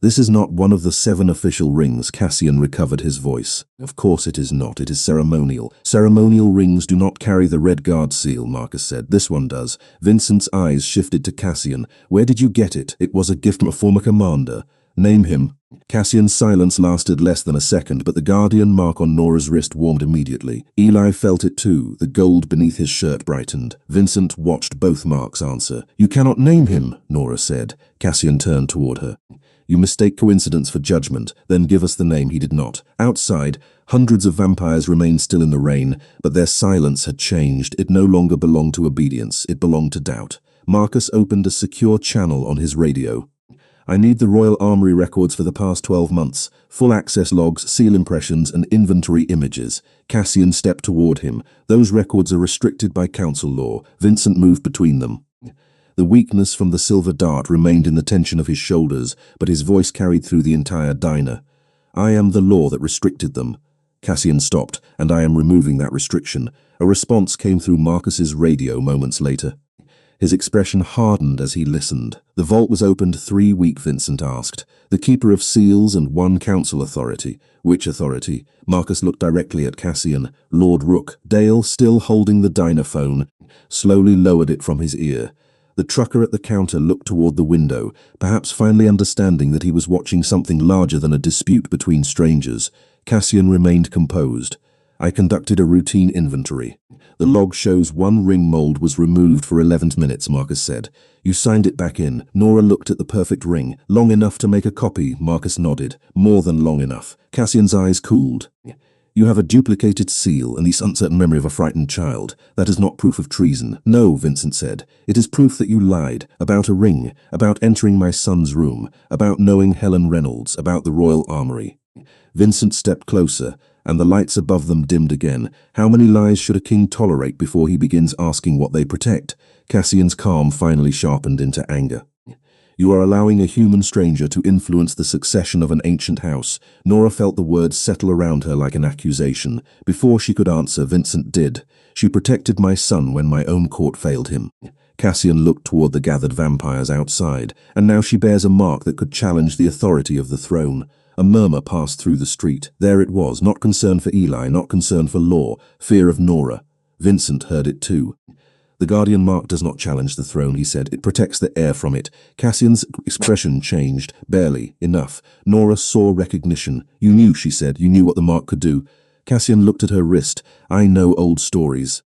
"This is not one of the 7 official rings." Cassian recovered his voice. "Of course it is not. It is ceremonial. Ceremonial rings do not carry the Red Guard seal," Marcus said. "This one does." Vincent's eyes shifted to Cassian. "Where did you get it?" "It was a gift from a former commander." "Name him." Cassian's silence lasted less than a second, but the guardian mark on Nora's wrist warmed immediately. Eli felt it too. The gold beneath his shirt brightened. Vincent watched both marks answer. "You cannot name him," Nora said. Cassian turned toward her. "You mistake coincidence for judgment. Then give us the name." He did not. Outside, hundreds of vampires remained still in the rain, but their silence had changed. It no longer belonged to obedience. It belonged to doubt. Marcus opened a secure channel on his radio. "I need the Royal Armory records for the past 12 months. Full access logs, seal impressions, and inventory images." Cassian stepped toward him. "Those records are restricted by council law." Vincent moved between them. The weakness from the silver dart remained in the tension of his shoulders, but his voice carried through the entire diner. "I am the law that restricted them." Cassian stopped, "and I am removing that restriction." A response came through Marcus's radio moments later. His expression hardened as he listened. "The vault was opened 3 weeks," Vincent asked. "The keeper of seals and 1 council authority." "Which authority?" Marcus looked directly at Cassian. "Lord Rook." Dale, still holding the diner phone, slowly lowered it from his ear. The trucker at the counter looked toward the window, perhaps finally understanding that he was watching something larger than a dispute between strangers. Cassian remained composed. "I conducted a routine inventory. The log shows 1 ring mold was removed for 11 minutes, Marcus said. "You signed it back in." Nora looked at the perfect ring. "Long enough to make a copy," Marcus nodded. "More than long enough." Cassian's eyes cooled. "You have a duplicated seal and the uncertain memory of a frightened child. That is not proof of treason." "No," Vincent said. "It is proof that you lied. About a ring, about entering my son's room, about knowing Helen Reynolds, about the Royal Armory." Vincent stepped closer, and the lights above them dimmed again. How many lies should a king tolerate before he begins asking what they protect? Cassian's calm finally sharpened into anger. "You are allowing a human stranger to influence the succession of an ancient house." Nora felt the words settle around her like an accusation. Before she could answer, Vincent did. "She protected my son when my own court failed him." Cassian looked toward the gathered vampires outside, "and now she bears a mark that could challenge the authority of the throne." A murmur passed through the street. There it was, not concern for Eli, not concern for law, fear of Nora. Vincent heard it too. "The guardian mark does not challenge the throne," he said. "It protects the heir from it." Cassian's expression changed. "Barely. Enough." Nora saw recognition. "You knew," she said. "You knew what the mark could do." Cassian looked at her wrist. "I know old stories."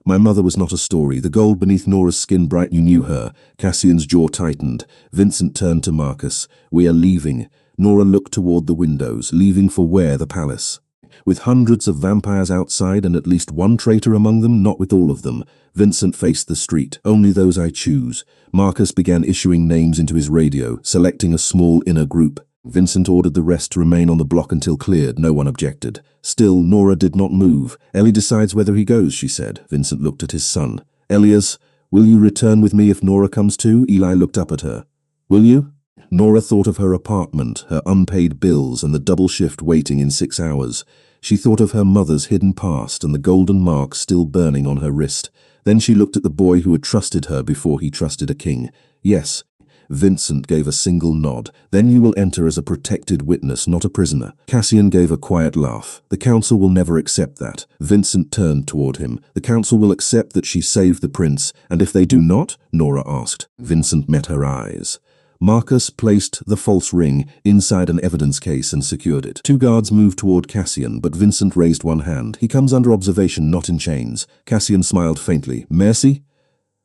"My mother was not a story." The gold beneath Nora's skin bright. "You knew her." Cassian's jaw tightened. Vincent turned to Marcus. "We are leaving." Nora looked toward the windows. "Leaving for where?" "The palace." "With hundreds of vampires outside and at least 1 traitor among them?" "Not with all of them." Vincent faced the street. "Only those I choose." Marcus began issuing names into his radio, selecting a small inner group. Vincent ordered the rest to remain on the block until cleared. No one objected. Still, Nora did not move. "Ellie decides whether he goes," she said. Vincent looked at his son. "Elias, will you return with me if Nora comes too?" Eli looked up at her. "Will you?" Nora thought of her apartment, her unpaid bills, and the double shift waiting in 6 hours. She thought of her mother's hidden past and the golden mark still burning on her wrist. Then she looked at the boy who had trusted her before he trusted a king. "Yes." Vincent gave a single nod. "Then you will enter as a protected witness, not a prisoner." Cassian gave a quiet laugh. "The council will never accept that." Vincent turned toward him. "The council will accept that she saved the prince, and if they do not?" Nora asked. Vincent met her eyes. Marcus placed the false ring inside an evidence case and secured it. 2 guards moved toward Cassian, but Vincent raised one hand. "He comes under observation, not in chains." Cassian smiled faintly. "Mercy?"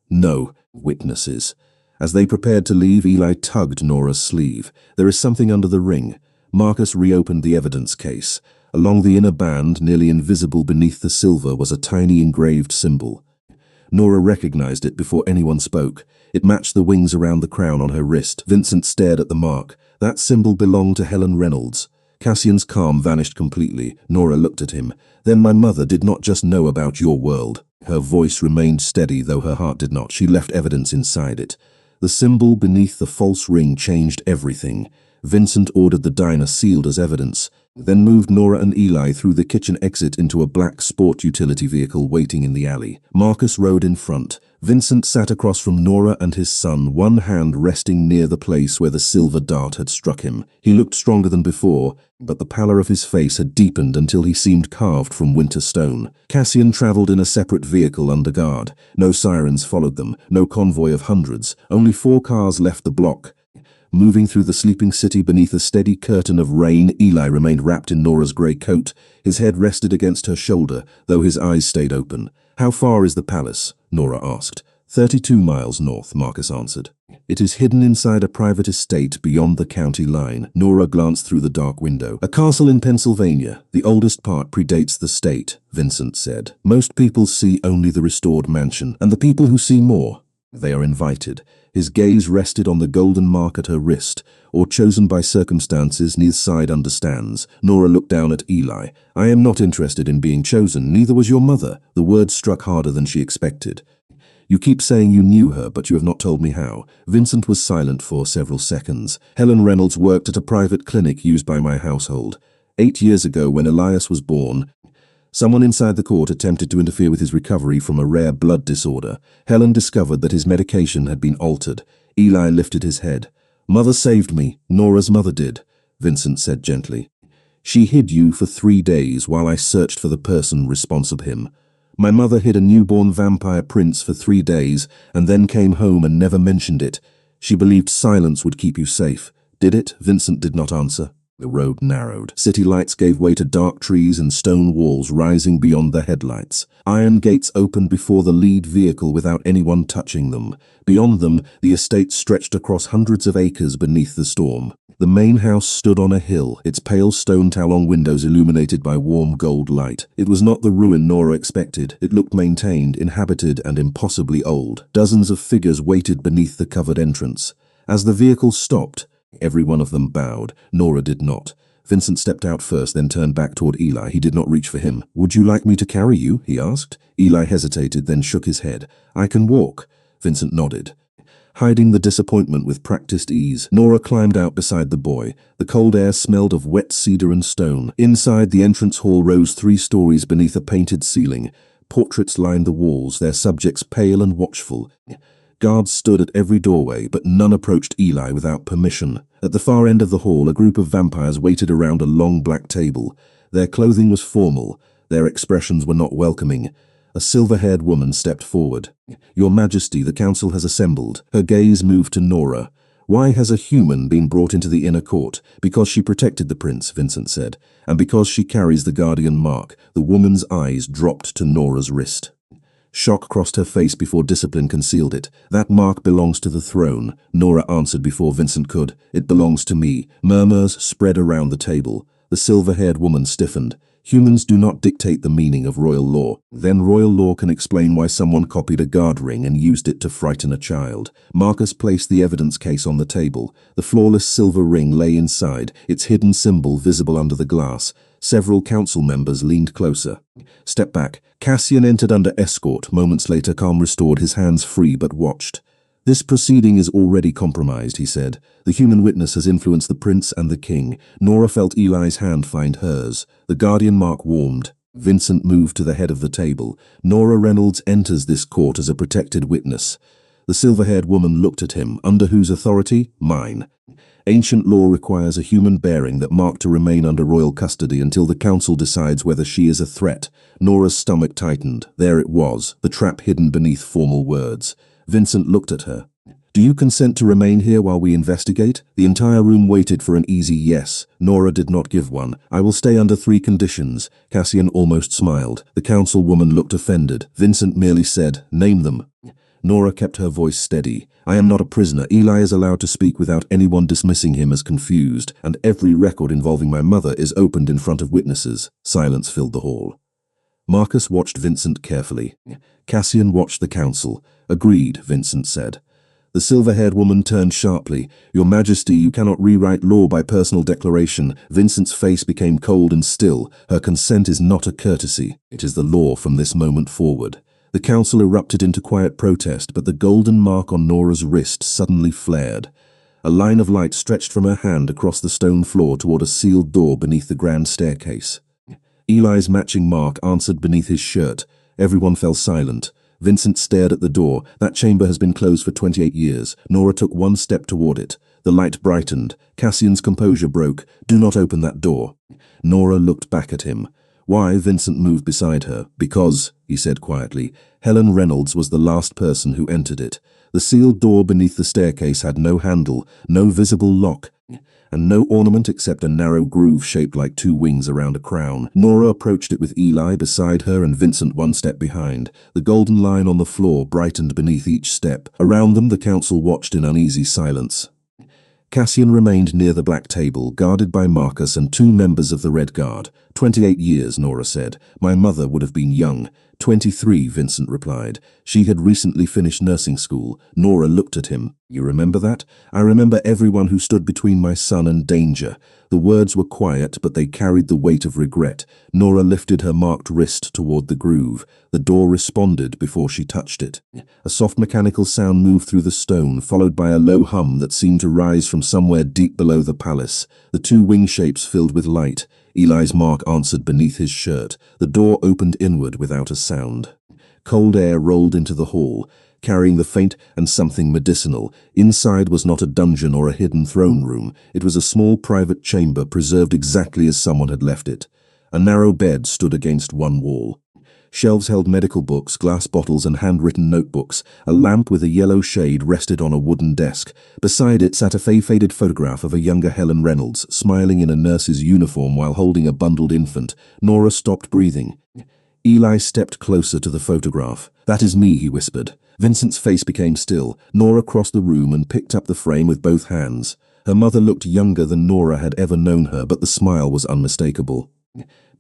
"No. Witnesses." As they prepared to leave, Eli tugged Nora's sleeve. "There is something under the ring." Marcus reopened the evidence case. Along the inner band, nearly invisible beneath the silver, was a tiny engraved symbol. Nora recognized it before anyone spoke. It matched the wings around the crown on her wrist. Vincent stared at the mark. That symbol belonged to Helen Reynolds. Cassian's calm vanished completely. Nora looked at him. "Then my mother did not just know about your world." Her voice remained steady, though her heart did not. She left evidence inside it. The symbol beneath the false ring changed everything. Vincent ordered the diner sealed as evidence, then moved Nora and Eli through the kitchen exit into a black sport utility vehicle waiting in the alley. Marcus rode in front. Vincent sat across from Nora and his son, one hand resting near the place where the silver dart had struck him. He looked stronger than before, but the pallor of his face had deepened until he seemed carved from winter stone. Cassian traveled in a separate vehicle under guard. No sirens followed them, no convoy of hundreds. Only 4 cars left the block. Moving through the sleeping city beneath a steady curtain of rain, Eli remained wrapped in Nora's grey coat. His head rested against her shoulder, though his eyes stayed open. "How far is the palace?" Nora asked. 32 miles north, Marcus answered. "It is hidden inside a private estate beyond the county line." Nora glanced through the dark window. "A castle in Pennsylvania. The oldest part predates the state," Vincent said. "Most people see only the restored mansion, and the people who see more, they are invited." His gaze rested on the golden mark at her wrist, or chosen by circumstances neither side understands. Nora looked down at Eli. "I am not interested in being chosen, neither was your mother." The words struck harder than she expected. "You keep saying you knew her, but you have not told me how." Vincent was silent for several seconds. "Helen Reynolds worked at a private clinic used by my household. 8 years ago, when Elias was born, someone inside the court attempted to interfere with his recovery from a rare blood disorder. Helen discovered that his medication had been altered. Eli lifted his head. "Mother saved me. Nora's mother did," Vincent said gently. "She hid you for 3 days while I searched for the person responsible for him. My mother hid a newborn vampire prince for 3 days and then came home and never mentioned it. She believed silence would keep you safe. Did it?" Vincent did not answer. The road narrowed. City lights gave way to dark trees and stone walls rising beyond the headlights. Iron gates opened before the lead vehicle without anyone touching them. Beyond them, the estate stretched across hundreds of acres beneath the storm. The main house stood on a hill, its pale stone talon windows illuminated by warm gold light. It was not the ruin Nora expected. It looked maintained, inhabited, and impossibly old. Dozens of figures waited beneath the covered entrance. As the vehicle stopped, every one of them bowed. Nora did not. Vincent stepped out first, then turned back toward Eli. He did not reach for him. "Would you like me to carry you?" he asked. Eli hesitated, then shook his head. "I can walk." Vincent nodded. Hiding the disappointment with practiced ease, Nora climbed out beside the boy. The cold air smelled of wet cedar and stone. Inside, the entrance hall rose 3 stories beneath a painted ceiling. Portraits lined the walls, their subjects pale and watchful. Guards stood at every doorway, but none approached Eli without permission. At the far end of the hall, a group of vampires waited around a long black table. Their clothing was formal. Their expressions were not welcoming. A silver-haired woman stepped forward. "Your Majesty, the council has assembled." Her gaze moved to Nora. "Why has a human been brought into the inner court?" "Because she protected the prince," Vincent said. "And because she carries the guardian mark." The woman's eyes dropped to Nora's wrist. Shock crossed her face before discipline concealed it. "That mark belongs to the throne," Nora answered before Vincent could. "It belongs to me." Murmurs spread around the table. The silver-haired woman stiffened. "Humans do not dictate the meaning of royal law." "Then royal law can explain why someone copied a guard ring and used it to frighten a child." Marcus placed the evidence case on the table. The flawless silver ring lay inside, its hidden symbol visible under the glass. Several council members leaned closer. "Step back." Cassian entered under escort. Moments later, calm restored, his hands free, but watched. "This proceeding is already compromised," he said. "The human witness has influenced the prince and the king." Nora felt Eli's hand find hers. The guardian mark warmed. Vincent moved to the head of the table. "Nora Reynolds enters this court as a protected witness." The silver-haired woman looked at him. "Under whose authority?" "Mine." "Ancient law requires a human bearing that mark to remain under royal custody until the council decides whether she is a threat." Nora's stomach tightened. There it was, the trap hidden beneath formal words. Vincent looked at her. "Do you consent to remain here while we investigate?" The entire room waited for an easy yes. Nora did not give one. "I will stay under 3 conditions." Cassian almost smiled. The councilwoman looked offended. Vincent merely said, "Name them." Nora kept her voice steady. "I am not a prisoner. Eli is allowed to speak without anyone dismissing him as confused, and every record involving my mother is opened in front of witnesses." Silence filled the hall. Marcus watched Vincent carefully. Cassian watched the council. "Agreed," Vincent said. The silver-haired woman turned sharply. "Your Majesty, you cannot rewrite law by personal declaration." Vincent's face became cold and still. "Her consent is not a courtesy. It is the law from this moment forward." The council erupted into quiet protest, but the golden mark on Nora's wrist suddenly flared. A line of light stretched from her hand across the stone floor toward a sealed door beneath the grand staircase. Eli's matching mark answered beneath his shirt. Everyone fell silent. Vincent stared at the door. That chamber has been closed for 28 years. Nora took one step toward it. The light brightened. Cassian's composure broke. "Do not open that door." Nora looked back at him. "Why?" Vincent moved beside her. "Because," he said quietly, "Helen Reynolds was the last person who entered it. The sealed door beneath the staircase had no handle, no visible lock, and no ornament except a narrow groove shaped like two wings around a crown. Nora approached it with Eli beside her and Vincent one step behind. The golden line on the floor brightened beneath each step. Around them, the council watched in uneasy silence. Cassian remained near the black table, guarded by Marcus and 2 members of the Red Guard. 28 years, Nora said. My mother would have been young. 23, Vincent replied. She had recently finished nursing school. Nora looked at him. You remember that? I remember everyone who stood between my son and danger. The words were quiet, but they carried the weight of regret. Nora lifted her marked wrist toward the groove. The door responded before she touched it. A soft mechanical sound moved through the stone, followed by a low hum that seemed to rise from somewhere deep below the palace. The 2 wing shapes filled with light. Eli's mark answered beneath his shirt. The door opened inward without a sound. Cold air rolled into the hall, carrying the faint and something medicinal. Inside was not a dungeon or a hidden throne room. It was a small private chamber preserved exactly as someone had left it. A narrow bed stood against one wall. Shelves held medical books, glass bottles, and handwritten notebooks. A lamp with a yellow shade rested on a wooden desk. Beside it sat a faded photograph of a younger Helen Reynolds, smiling in a nurse's uniform while holding a bundled infant. Nora stopped breathing. Eli stepped closer to the photograph. That is me, he whispered. Vincent's face became still. Nora crossed the room and picked up the frame with both hands. Her mother looked younger than Nora had ever known her, but the smile was unmistakable.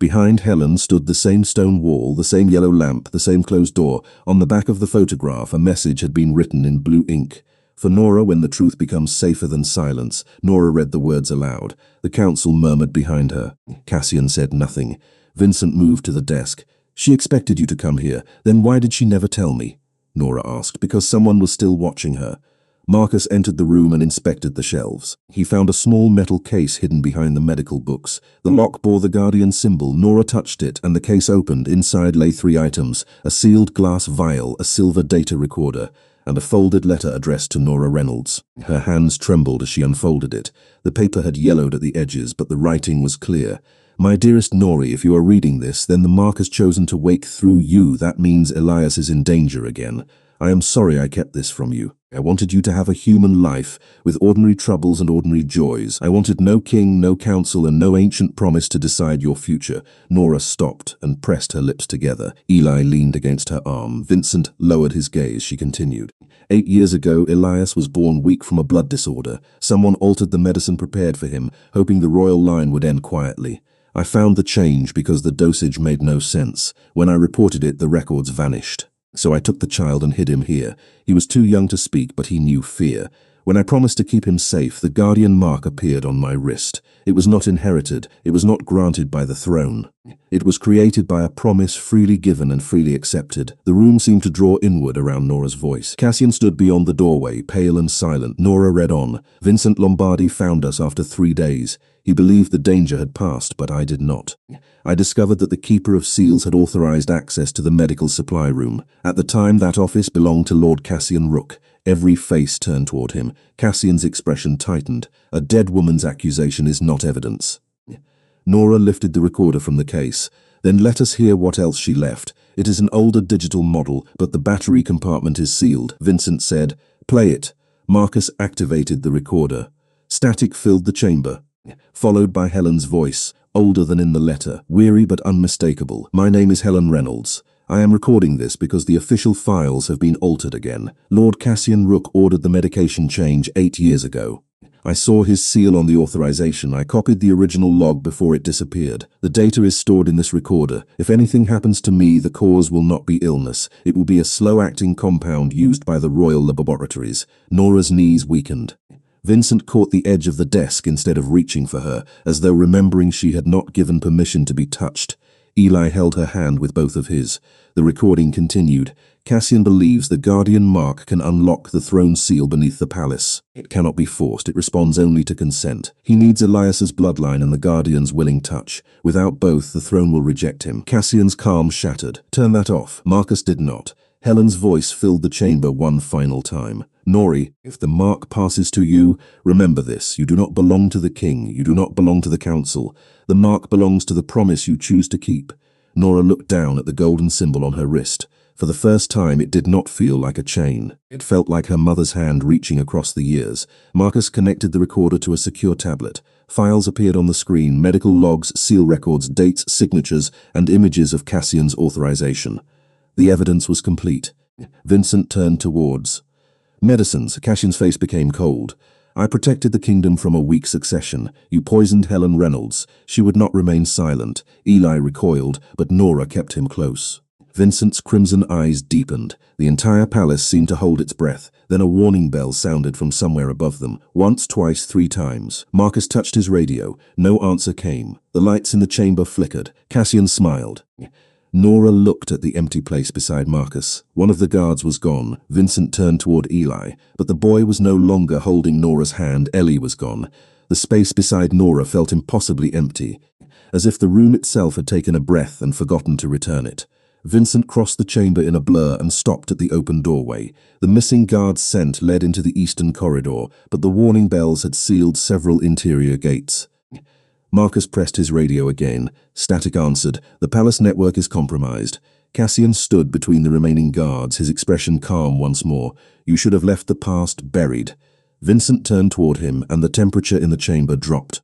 Behind Helen stood the same stone wall, the same yellow lamp, the same closed door. On the back of the photograph, a message had been written in blue ink. For Nora, when the truth becomes safer than silence. Nora read the words aloud. The council murmured behind her. Cassian said nothing. Vincent moved to the desk. She expected you to come here. Then why did she never tell me? Nora asked. Because someone was still watching her. Marcus entered the room and inspected the shelves. He found a small metal case hidden behind the medical books. The lock bore the Guardian symbol. Nora touched it, and the case opened. Inside lay 3 items: a sealed glass vial, a silver data recorder, and a folded letter addressed to Nora Reynolds. Her hands trembled as she unfolded it. The paper had yellowed at the edges, but the writing was clear. My dearest Nori, if you are reading this, then the mark has chosen to wake through you. That means Elias is in danger again. I am sorry I kept this from you. I wanted you to have a human life, with ordinary troubles and ordinary joys. I wanted no king, no council, and no ancient promise to decide your future. Nora stopped and pressed her lips together. Eli leaned against her arm. Vincent lowered his gaze. She continued. 8 years ago, Elias was born weak from a blood disorder. Someone altered the medicine prepared for him, hoping the royal line would end quietly. I found the change because the dosage made no sense. When I reported it, the records vanished. So I took the child and hid him here. He was too young to speak, but he knew fear. When I promised to keep him safe, the guardian mark appeared on my wrist. It was not inherited. It was not granted by the throne. It was created by a promise freely given and freely accepted. The room seemed to draw inward around Nora's voice. Cassian stood beyond the doorway, pale and silent. Nora read on. Vincent Lombardi found us after 3 days. He believed the danger had passed, but I did not. I discovered that the Keeper of Seals had authorized access to the medical supply room. At the time, that office belonged to Lord Cassian Rook. Every face turned toward him. Cassian's expression tightened. A dead woman's accusation is not evidence. Nora lifted the recorder from the case. Then let us hear what else she left. It is an older digital model, but the battery compartment is sealed. Vincent said, "Play it." Marcus activated the recorder. Static filled the chamber, followed by Helen's voice, older than in the letter, weary but unmistakable. My name is Helen Reynolds. I am recording this because the official files have been altered again. Lord Cassian Rook ordered the medication change 8 years ago. I saw his seal on the authorization. I copied the original log before it disappeared. The data is stored in this recorder. If anything happens to me, the cause will not be illness. It will be a slow-acting compound used by the royal laboratories. Nora's knees weakened. Vincent caught the edge of the desk instead of reaching for her, as though remembering she had not given permission to be touched. Eli held her hand with both of his. The recording continued. Cassian believes the guardian mark can unlock the throne seal beneath the palace. It cannot be forced. It responds only to consent. He needs Elias's bloodline and the guardian's willing touch. Without both, the throne will reject him. Cassian's calm shattered. Turn that off. Marcus did not. Helen's voice filled the chamber one final time. Nori, if the mark passes to you, remember this. You do not belong to the king. You do not belong to the council. The mark belongs to the promise you choose to keep. Nora looked down at the golden symbol on her wrist. For the first time, it did not feel like a chain. It felt like her mother's hand reaching across the years. Marcus connected the recorder to a secure tablet. Files appeared on the screen: medical logs, seal records, dates, signatures, and images of Cassian's authorization. The evidence was complete. Vincent turned towards. Medicines. Cassian's face became cold. I protected the kingdom from a weak succession. You poisoned Helen Reynolds. She would not remain silent. Eli recoiled, but Nora kept him close. Vincent's crimson eyes deepened. The entire palace seemed to hold its breath. Then a warning bell sounded from somewhere above them. Once, twice, 3 times. Marcus touched his radio. No answer came. The lights in the chamber flickered. Cassian smiled. Nora looked at the empty place beside Marcus. One of the guards was gone. Vincent turned toward Eli, but the boy was no longer holding Nora's hand. Ellie was gone. The space beside Nora felt impossibly empty, as if the room itself had taken a breath and forgotten to return it. Vincent crossed the chamber in a blur and stopped at the open doorway. The missing guard's scent led into the eastern corridor, but the warning bells had sealed several interior gates. Marcus pressed his radio again. Static answered. The palace network is compromised. Cassian stood between the remaining guards, his expression calm once more. You should have left the past buried. Vincent turned toward him, and the temperature in the chamber dropped.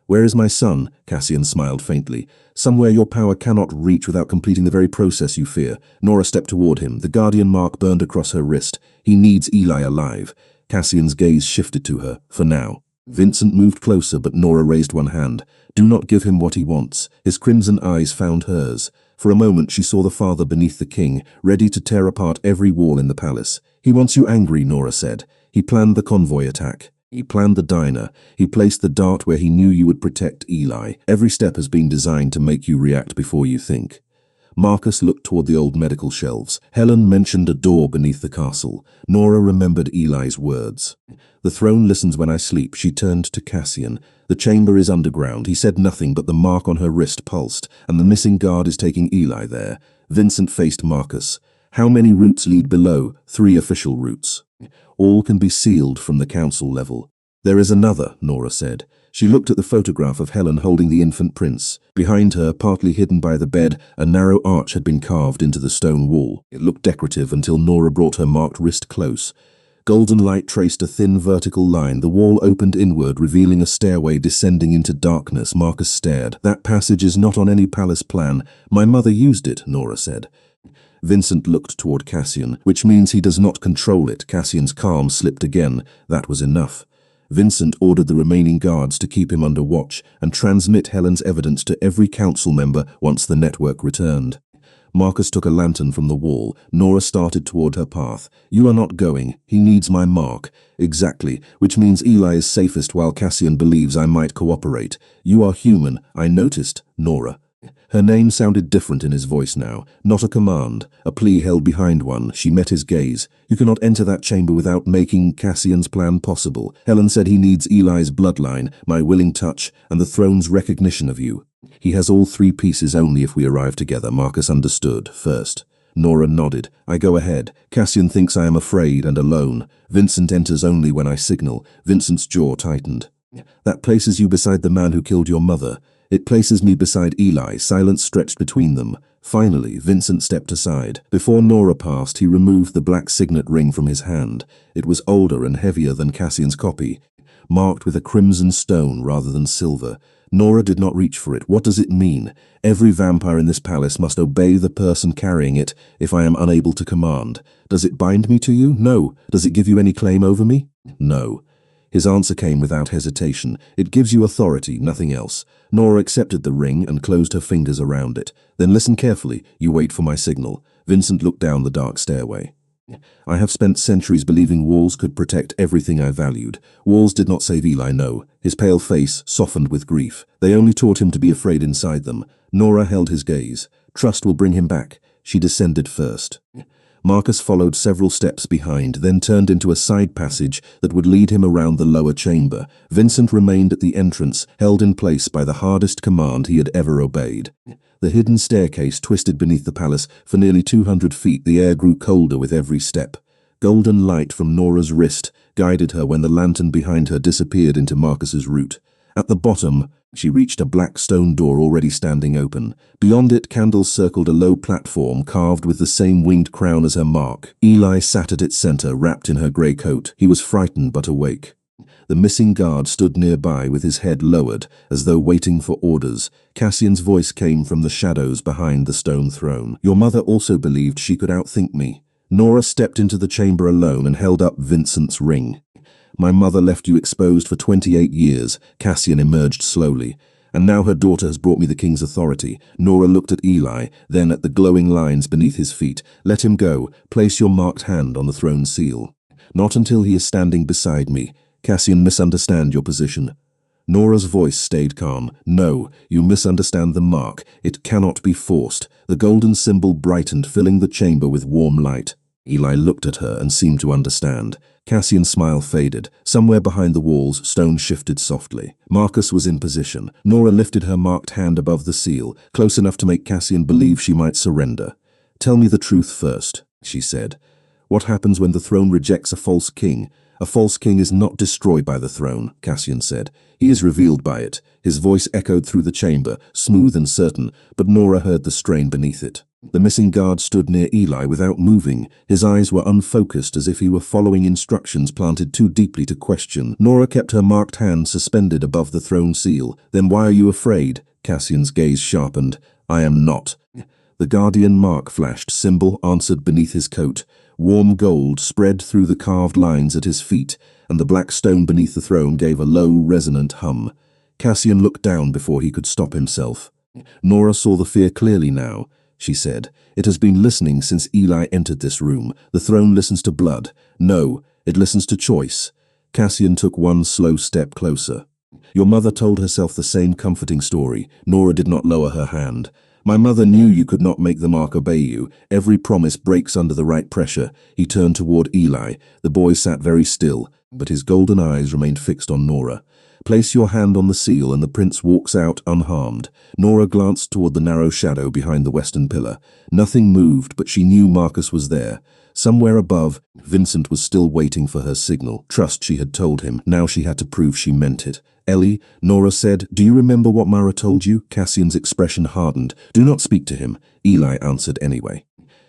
Where is my son? Cassian smiled faintly. Somewhere your power cannot reach without completing the very process you fear. Nora stepped toward him. The guardian mark burned across her wrist. He needs Eli alive. Cassian's gaze shifted to her, for now. Vincent moved closer, but Nora raised one hand. Do not give him what he wants. His crimson eyes found hers. For a moment she saw the father beneath the king, ready to tear apart every wall in the palace. He wants you angry, Nora said. He planned the convoy attack. He planned the diner. He placed the dart where he knew you would protect Eli. Every step has been designed to make you react before you think. Marcus looked toward the old medical shelves. Helen mentioned a door beneath the castle. Nora remembered Eli's words. The throne listens when I sleep. She turned to Cassian. The chamber is underground. He said nothing, but the mark on her wrist pulsed, and the missing guard is taking Eli there. Vincent faced Marcus. How many routes lead below? 3 official routes. All can be sealed from the council level. There is another, Nora said. She looked at the photograph of Helen holding the infant prince. Behind her, partly hidden by the bed, a narrow arch had been carved into the stone wall. It looked decorative until Nora brought her marked wrist close. Golden light traced a thin vertical line. The wall opened inward, revealing a stairway descending into darkness. Marcus stared. That passage is not on any palace plan. My mother used it, Nora said. Vincent looked toward Cassian, which means he does not control it. Cassian's calm slipped again. That was enough. Vincent ordered the remaining guards to keep him under watch and transmit Helen's evidence to every council member once the network returned. Marcus took a lantern from the wall. Nora started toward her path. You are not going. He needs my mark. Exactly, which means Eli is safest while Cassian believes I might cooperate. You are human. I noticed, Nora. Her name sounded different in his voice now. Not a command, a plea held behind one. She met his gaze. You cannot enter that chamber without making Cassian's plan possible. Helen said he needs Eli's bloodline, my willing touch, and the throne's recognition of you. He has all 3 pieces only if we arrive together. Marcus understood, first. Nora nodded. I go ahead. Cassian thinks I am afraid and alone. Vincent enters only when I signal. Vincent's jaw tightened. That places you beside the man who killed your mother. It places me beside Eli. Silence stretched between them. Finally, Vincent stepped aside. Before Nora passed, he removed the black signet ring from his hand. It was older and heavier than Cassian's copy, marked with a crimson stone rather than silver. Nora did not reach for it. What does it mean? Every vampire in this palace must obey the person carrying it if I am unable to command. Does it bind me to you? No. Does it give you any claim over me? No. His answer came without hesitation. It gives you authority, nothing else. Nora accepted the ring and closed her fingers around it. Then listen carefully. You wait for my signal. Vincent looked down the dark stairway. I have spent centuries believing walls could protect everything I valued. Walls did not save Eli, no. His pale face softened with grief. They only taught him to be afraid inside them. Nora held his gaze. Trust will bring him back. She descended first. Marcus followed several steps behind, then turned into a side passage that would lead him around the lower chamber. Vincent remained at the entrance, held in place by the hardest command he had ever obeyed. The hidden staircase twisted beneath the palace. For nearly 200 feet, the air grew colder with every step. Golden light from Nora's wrist guided her when the lantern behind her disappeared into Marcus's route. At the bottom, she reached a black stone door already standing open. Beyond it, candles circled a low platform carved with the same winged crown as her mark. Eli sat at its center, wrapped in her grey coat. He was frightened but awake. The missing guard stood nearby with his head lowered, as though waiting for orders. Cassian's voice came from the shadows behind the stone throne. Your mother also believed she could outthink me. Nora stepped into the chamber alone and held up Vincent's ring. My mother left you exposed for 28 years, Cassian emerged slowly. And now her daughter has brought me the king's authority. Nora looked at Eli, then at the glowing lines beneath his feet. Let him go. Place your marked hand on the throne seal. Not until he is standing beside me. Cassian, misunderstand your position. Nora's voice stayed calm. No, you misunderstand the mark. It cannot be forced. The golden symbol brightened, filling the chamber with warm light. Eli looked at her and seemed to understand. Cassian's smile faded. Somewhere behind the walls, stone shifted softly. Marcus was in position. Nora lifted her marked hand above the seal, close enough to make Cassian believe she might surrender. Tell me the truth first, she said. What happens when the throne rejects a false king? A false king is not destroyed by the throne, Cassian said. He is revealed by it. His voice echoed through the chamber, smooth and certain, but Nora heard the strain beneath it. The missing guard stood near Eli without moving. His eyes were unfocused, as if he were following instructions planted too deeply to question. Nora kept her marked hand suspended above the throne seal. Then why are you afraid? Cassian's gaze sharpened. I am not. The guardian mark flashed, symbol answered beneath his coat. Warm gold spread through the carved lines at his feet, and the black stone beneath the throne gave a low, resonant hum. Cassian looked down before he could stop himself. Nora saw the fear clearly now. She said, it has been listening since Eli entered this room. The throne listens to blood. No, it listens to choice. Cassian took one slow step closer. Your mother told herself the same comforting story. Nora did not lower her hand. My mother knew you could not make the mark obey you. Every promise breaks under the right pressure. He turned toward Eli. The boy sat very still, but his golden eyes remained fixed on Nora. Place your hand on the seal and the prince walks out unharmed. Nora glanced toward the narrow shadow behind the western pillar. Nothing moved, but she knew Marcus was there. Somewhere above, Vincent was still waiting for her signal. Trust, she had told him. Now she had to prove she meant it. Ellie, Nora said, do you remember what Mara told you? Cassian's expression hardened. Do not speak to him. Eli answered anyway.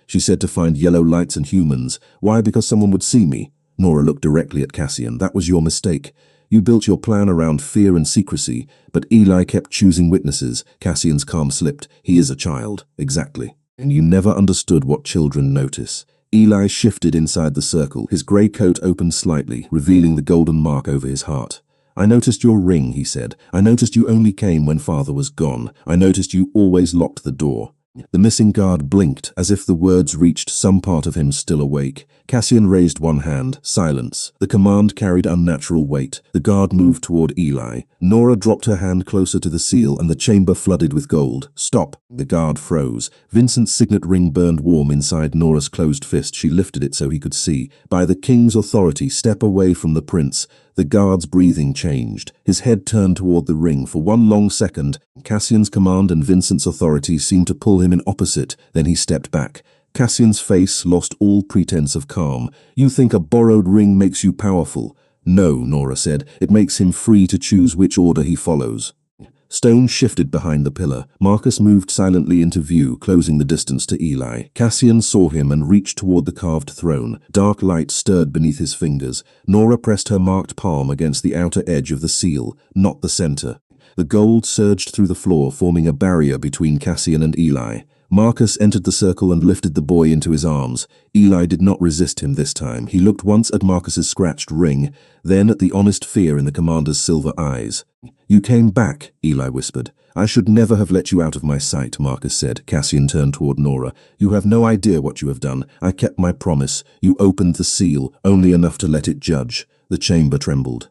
She said to find yellow lights and humans. Why? Because someone would see me. Nora looked directly at Cassian. That was your mistake. You built your plan around fear and secrecy, but Eli kept choosing witnesses. Cassian's calm slipped. He is a child. Exactly. And you never understood what children notice. Eli shifted inside the circle. His grey coat opened slightly, revealing the golden mark over his heart. I noticed your ring, he said. I noticed you only came when father was gone. I noticed you always locked the door. The missing guard blinked, as if the words reached some part of him still awake. Cassian raised one hand. Silence. The command carried unnatural weight. The guard moved toward Eli. Nora dropped her hand closer to the seal, and the chamber flooded with gold. Stop. The guard froze. Vincent's signet ring burned warm inside Nora's closed fist. She lifted it so he could see. By the king's authority, step away from the prince. The guard's breathing changed. His head turned toward the ring. For one long second, Cassian's command and Vincent's authority seemed to pull him in opposite. Then he stepped back. Cassian's face lost all pretense of calm. You think a borrowed ring makes you powerful? No, Nora said. It makes him free to choose which order he follows. Stone shifted behind the pillar. Marcus moved silently into view, closing the distance to Eli. Cassian saw him and reached toward the carved throne. Dark light stirred beneath his fingers. Nora pressed her marked palm against the outer edge of the seal, not the center. The gold surged through the floor, forming a barrier between Cassian and Eli. Marcus entered the circle and lifted the boy into his arms. Eli did not resist him this time. He looked once at Marcus's scratched ring, then at the honest fear in the commander's silver eyes. You came back, Eli whispered. I should never have let you out of my sight, Marcus said. Cassian turned toward Nora. You have no idea what you have done. I kept my promise. You opened the seal, only enough to let it judge. The chamber trembled.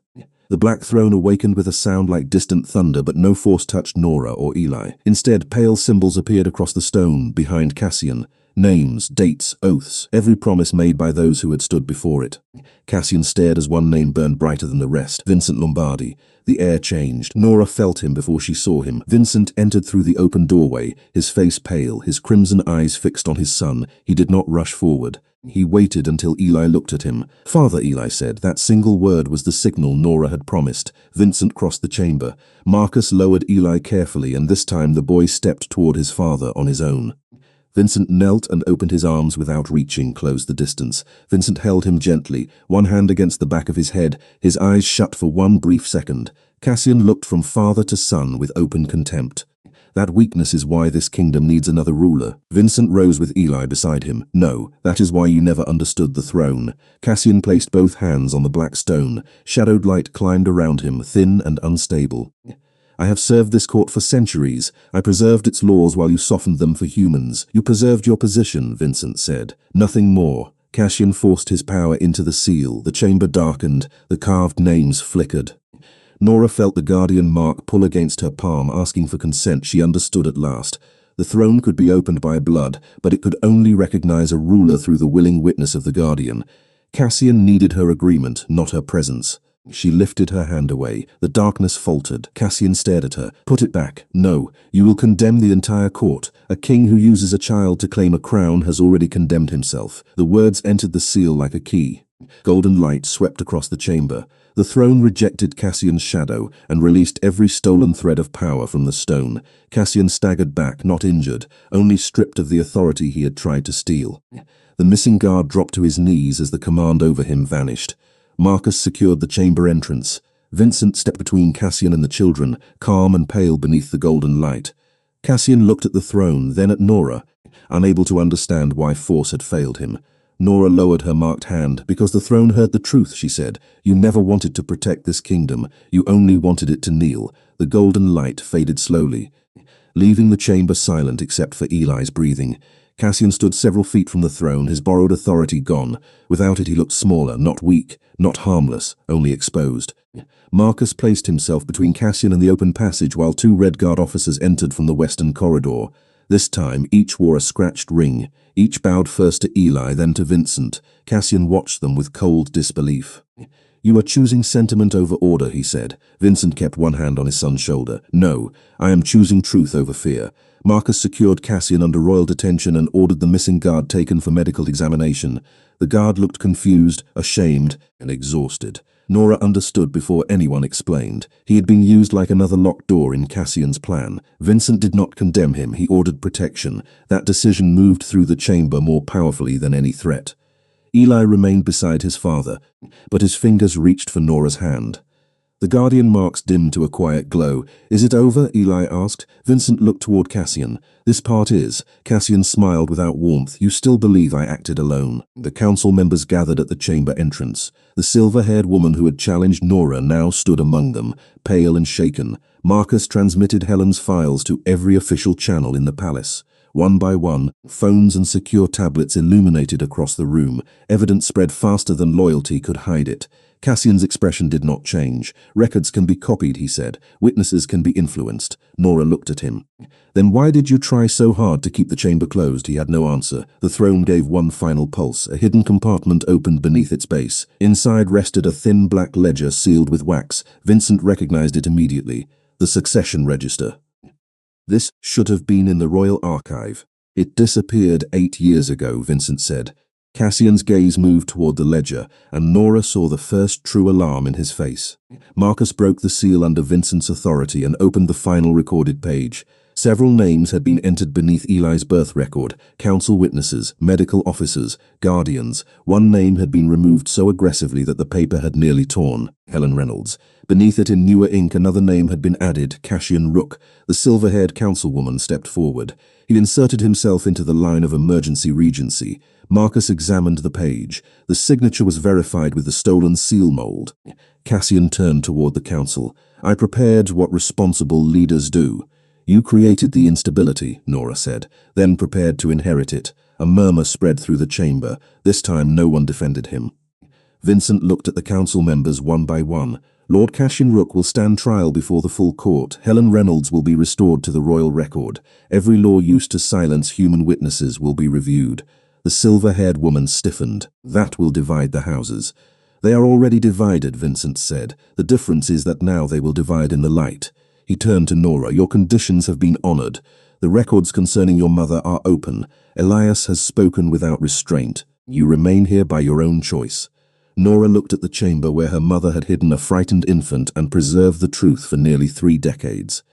The black throne awakened with a sound like distant thunder, but no force touched Nora or Eli. Instead, pale symbols appeared across the stone behind Cassian. Names, dates, oaths, every promise made by those who had stood before it. Cassian stared as one name burned brighter than the rest: Vincent Lombardi. The air changed. Nora felt him before she saw him. Vincent entered through the open doorway, his face pale, his crimson eyes fixed on his son. He did not rush forward. He waited until Eli looked at him. "Father," Eli said. That single word was the signal Nora had promised. Vincent crossed the chamber. Marcus lowered Eli carefully, and this time the boy stepped toward his father on his own. Vincent knelt and opened his arms without reaching, closed the distance. Vincent held him gently, one hand against the back of his head, his eyes shut for one brief second. Cassian looked from father to son with open contempt. "That weakness is why this kingdom needs another ruler." Vincent rose with Eli beside him. "No, that is why you never understood the throne." Cassian placed both hands on the black stone. Shadowed light climbed around him, thin and unstable. "I have served this court for centuries. I preserved its laws while you softened them for humans. You preserved your position," Vincent said. "Nothing more." Cassian forced his power into the seal. The chamber darkened. The carved names flickered. Nora felt the guardian mark pull against her palm, asking for consent. She understood at last. The throne could be opened by blood, but it could only recognize a ruler through the willing witness of the guardian. Cassian needed her agreement, not her presence. She lifted her hand away. The darkness faltered. Cassian stared at her. "Put it back." "No, you will condemn the entire court. A king who uses a child to claim a crown has already condemned himself." The words entered the seal like a key. Golden light swept across the chamber. The throne rejected Cassian's shadow and released every stolen thread of power from the stone. Cassian staggered back, not injured, only stripped of the authority he had tried to steal. The missing guard dropped to his knees as the command over him vanished. Marcus secured the chamber entrance. Vincent stepped between Cassian and the children, calm and pale beneath the golden light. Cassian looked at the throne, then at Nora, unable to understand why force had failed him. Nora lowered her marked hand. "Because the throne heard the truth," she said. "You never wanted to protect this kingdom. You only wanted it to kneel." The golden light faded slowly, leaving the chamber silent except for Eli's breathing. Cassian stood several feet from the throne, his borrowed authority gone. Without it he looked smaller, not weak, not harmless, only exposed. Marcus placed himself between Cassian and the open passage while two Red Guard officers entered from the western corridor. This time each wore a scratched ring. Each bowed first to Eli, then to Vincent. Cassian watched them with cold disbelief. "You are choosing sentiment over order," he said. Vincent kept one hand on his son's shoulder. "No, I am choosing truth over fear." Marcus secured Cassian under royal detention and ordered the missing guard taken for medical examination. The guard looked confused, ashamed, and exhausted. Nora understood before anyone explained. He had been used like another locked door in Cassian's plan. Vincent did not condemn him, he ordered protection. That decision moved through the chamber more powerfully than any threat. Eli remained beside his father, but his fingers reached for Nora's hand. The guardian marks dimmed to a quiet glow. "Is it over?" Eli asked. Vincent looked toward Cassian. "This part is." Cassian smiled without warmth. "You still believe I acted alone." The council members gathered at the chamber entrance. The silver-haired woman who had challenged Nora now stood among them, pale and shaken. Marcus transmitted Helen's files to every official channel in the palace. One by one, phones and secure tablets illuminated across the room. Evidence spread faster than loyalty could hide it. Cassian's expression did not change. "Records can be copied," he said. "Witnesses can be influenced." Nora looked at him. "Then why did you try so hard to keep the chamber closed?" He had no answer. The throne gave one final pulse. A hidden compartment opened beneath its base. Inside rested a thin black ledger sealed with wax. Vincent recognized it immediately. The succession register. "This should have been in the royal archive." "It disappeared 8 years ago," Vincent said. Cassian's gaze moved toward the ledger, and Nora saw the first true alarm in his face. Marcus broke the seal under Vincent's authority and opened the final recorded page. Several names had been entered beneath Eli's birth record: council witnesses, medical officers, guardians. One name had been removed so aggressively that the paper had nearly torn: Helen Reynolds. Beneath it in newer ink another name had been added: Cassian Rook. The silver-haired councilwoman stepped forward. He inserted himself into the line of emergency regency. Marcus examined the page. The signature was verified with the stolen seal mold. Cassian turned toward the council. "I prepared what responsible leaders do." "You created the instability," Nora said, then prepared to inherit it. A murmur spread through the chamber. This time no one defended him. Vincent looked at the council members one by one. Lord Cassian Rook will stand trial before the full court. Helen Reynolds will be restored to the royal record. Every law used to silence human witnesses will be reviewed. The silver-haired woman stiffened. That will divide the houses. They are already divided, Vincent said. The difference is that now they will divide in the light. He turned to Nora. Your conditions have been honored. The records concerning your mother are open. Elias has spoken without restraint. You remain here by your own choice. Nora looked at the chamber where her mother had hidden a frightened infant and preserved the truth for nearly 3 decades.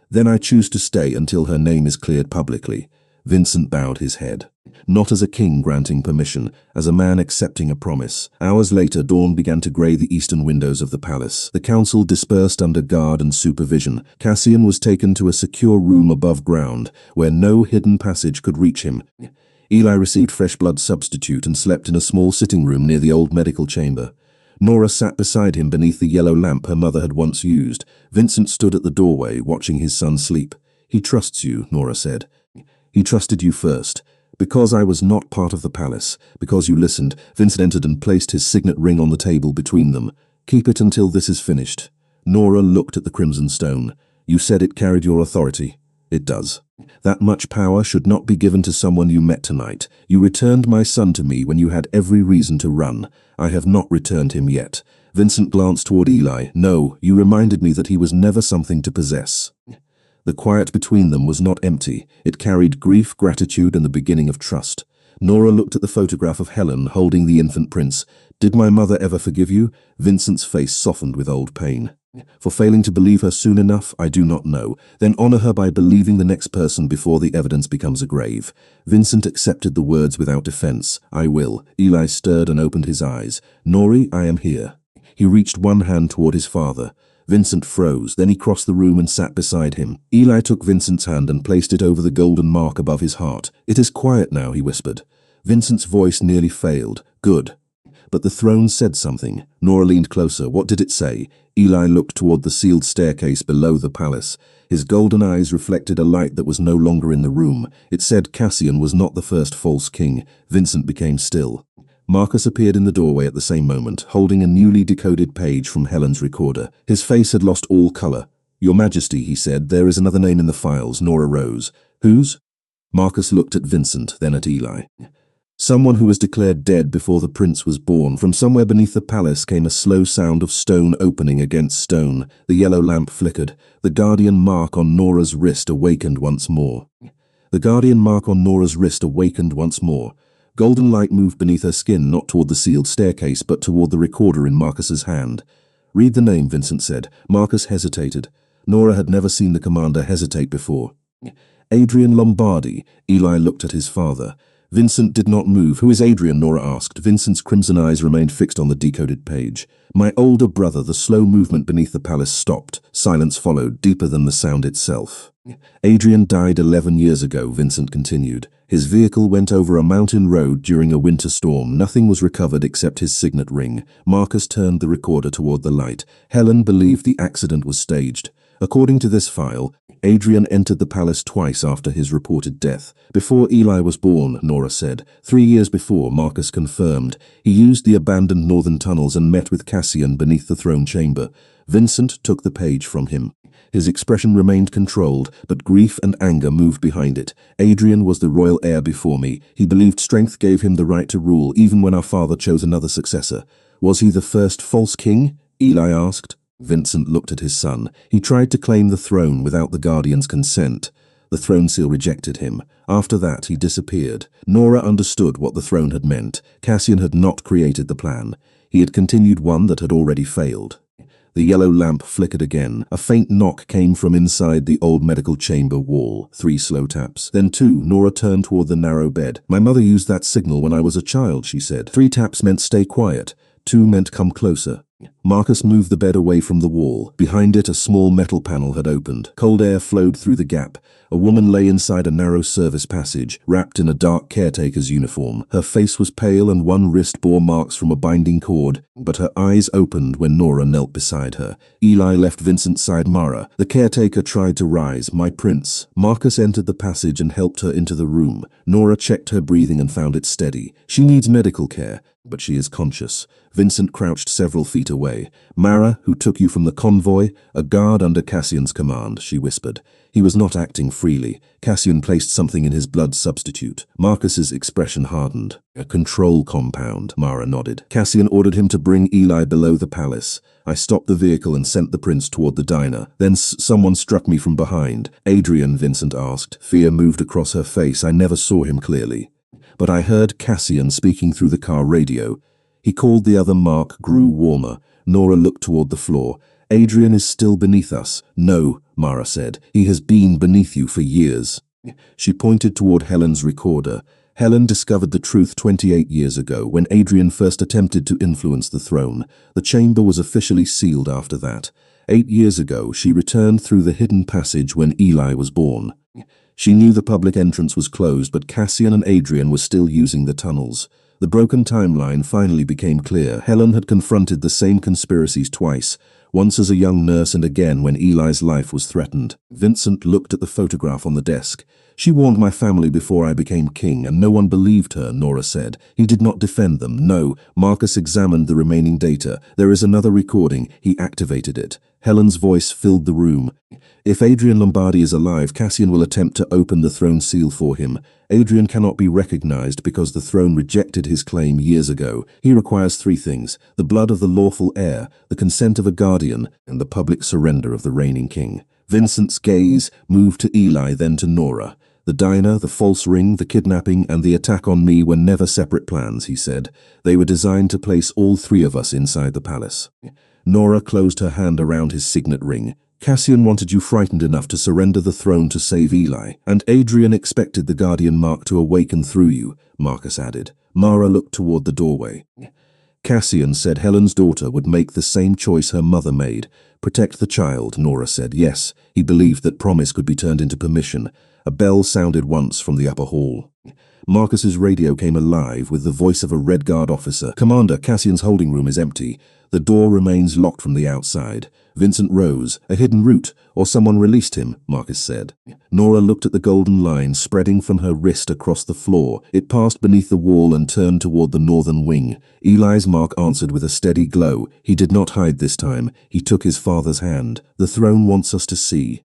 Then I choose to stay until her name is cleared publicly. Vincent bowed his head. Not as a king granting permission, as a man accepting a promise. Hours later, dawn began to grey the eastern windows of the palace. The council dispersed under guard and supervision. Cassian was taken to a secure room above ground, where no hidden passage could reach him. Eli received fresh blood substitute and slept in a small sitting room near the old medical chamber. Nora sat beside him beneath the yellow lamp her mother had once used. Vincent stood at the doorway, watching his son sleep. He trusts you, Nora said. He trusted you first. Because I was not part of the palace, because you listened, Vincent entered and placed his signet ring on the table between them. Keep it until this is finished. Nora looked at the crimson stone. You said it carried your authority. It does. That much power should not be given to someone you met tonight. You returned my son to me when you had every reason to run. I have not returned him yet. Vincent glanced toward Eli. No, you reminded me that he was never something to possess. The quiet between them was not empty. It carried grief, gratitude, and the beginning of trust. Nora looked at the photograph of Helen holding the infant prince. Did my mother ever forgive you? Vincent's face softened with old pain. For failing to believe her soon enough, I do not know. Then honor her by believing the next person before the evidence becomes a grave. Vincent accepted the words without defense. I will. Eli stirred and opened his eyes. Nori, I am here. He reached one hand toward his father. Vincent froze, then he crossed the room and sat beside him. Eli took Vincent's hand and placed it over the golden mark above his heart. It is quiet now, he whispered. Vincent's voice nearly failed. Good. But the throne said something. Nora leaned closer. What did it say? Eli looked toward the sealed staircase below the palace. His golden eyes reflected a light that was no longer in the room. It said Cassian was not the first false king. Vincent became still. Marcus appeared in the doorway at the same moment, holding a newly decoded page from Helen's recorder. His face had lost all color. Your Majesty, he said, there is another name in the files. Nora rose. Whose? Marcus looked at Vincent, then at Eli. Someone who was declared dead before the prince was born. From somewhere beneath the palace came a slow sound of stone opening against stone. The yellow lamp flickered. The guardian mark on Nora's wrist awakened once more. The guardian mark on Nora's wrist awakened once more. Golden light moved beneath her skin, not toward the sealed staircase, but toward the recorder in Marcus's hand. Read the name, Vincent said. Marcus hesitated. Nora had never seen the commander hesitate before. Adrian Lombardi. Eli looked at his father. Vincent did not move. Who is Adrian? Nora asked. Vincent's crimson eyes remained fixed on the decoded page. My older brother. The slow movement beneath the palace stopped. Silence followed, deeper than the sound itself. Adrian died 11 years ago, Vincent continued. His vehicle went over a mountain road during a winter storm. Nothing was recovered except his signet ring. Marcus turned the recorder toward the light. Helen believed the accident was staged. According to this file, Adrian entered the palace twice after his reported death. Before Eli was born, Nora said. 3 years before, Marcus confirmed. He used the abandoned northern tunnels and met with Cassian beneath the throne chamber. Vincent took the page from him. His expression remained controlled, but grief and anger moved behind it. Adrian was the royal heir before me. He believed strength gave him the right to rule, even when our father chose another successor. Was he the first false king? Eli asked. Vincent looked at his son. He tried to claim the throne without the guardian's consent. The throne seal rejected him. After that, he disappeared. Nora understood what the throne had meant. Cassian had not created the plan. He had continued one that had already failed. The yellow lamp flickered again. A faint knock came from inside the old medical chamber wall. 3 slow taps. Then 2. Nora turned toward the narrow bed. My mother used that signal when I was a child, she said. 3 taps meant stay quiet. 2 meant come closer. Marcus moved the bed away from the wall. Behind it, a small metal panel had opened. Cold air flowed through the gap. A woman lay inside a narrow service passage, wrapped in a dark caretaker's uniform. Her face was pale and one wrist bore marks from a binding cord, but her eyes opened when Nora knelt beside her. Eli left Vincent's side. Mara. The caretaker tried to rise. My prince. Marcus entered the passage and helped her into the room. Nora checked her breathing and found it steady. She needs medical care. but she is conscious. Vincent crouched several feet away. Mara, who took you from the convoy, a guard under Cassian's command, she whispered. He was not acting freely. Cassian placed something in his blood substitute. Marcus's expression hardened. A control compound, Mara nodded. Cassian ordered him to bring Eli below the palace. I stopped the vehicle and sent the prince toward the diner. Then someone struck me from behind. Adrian, Vincent asked. Fear moved across her face. I never saw him clearly. But I heard Cassian speaking through the car radio. He called the other. Mark grew warmer. Nora looked toward the floor. Adrian is still beneath us. No, Mara said. He has been beneath you for years. She pointed toward Helen's recorder. Helen discovered the truth 28 years ago when Adrian first attempted to influence the throne. The chamber was officially sealed after that. 8 years ago, she returned through the hidden passage when Eli was born. She knew the public entrance was closed, but Cassian and Adrian were still using the tunnels. The broken timeline finally became clear. Helen had confronted the same conspiracies twice, once as a young nurse and again when Eli's life was threatened. Vincent looked at the photograph on the desk. She warned my family before I became king, and no one believed her, Nora said. He did not defend them. No, Marcus examined the remaining data. There is another recording. He activated it. Helen's voice filled the room. If Adrian Lombardi is alive, Cassian will attempt to open the throne seal for him. Adrian cannot be recognized because the throne rejected his claim years ago. He requires 3 things: the blood of the lawful heir, the consent of a guardian, and the public surrender of the reigning king. Vincent's gaze moved to Eli, then to Nora. The diner, the false ring, the kidnapping, and the attack on me were never separate plans, he said. They were designed to place all 3 of us inside the palace. Nora closed her hand around his signet ring. Cassian wanted you frightened enough to surrender the throne to save Eli, and Adrian expected the guardian mark to awaken through you, Marcus added. Mara looked toward the doorway. Cassian said Helen's daughter would make the same choice her mother made. Protect the child, Nora said. Yes, he believed that promise could be turned into permission. A bell sounded once from the upper hall. Marcus's radio came alive with the voice of a Red Guard officer. Commander, Cassian's holding room is empty. The door remains locked from the outside. Vincent rose. A hidden route, or someone released him, Marcus said. Nora looked at the golden line spreading from her wrist across the floor. It passed beneath the wall and turned toward the northern wing. Eli's mark answered with a steady glow. He did not hide this time. He took his father's hand. The throne wants us to see.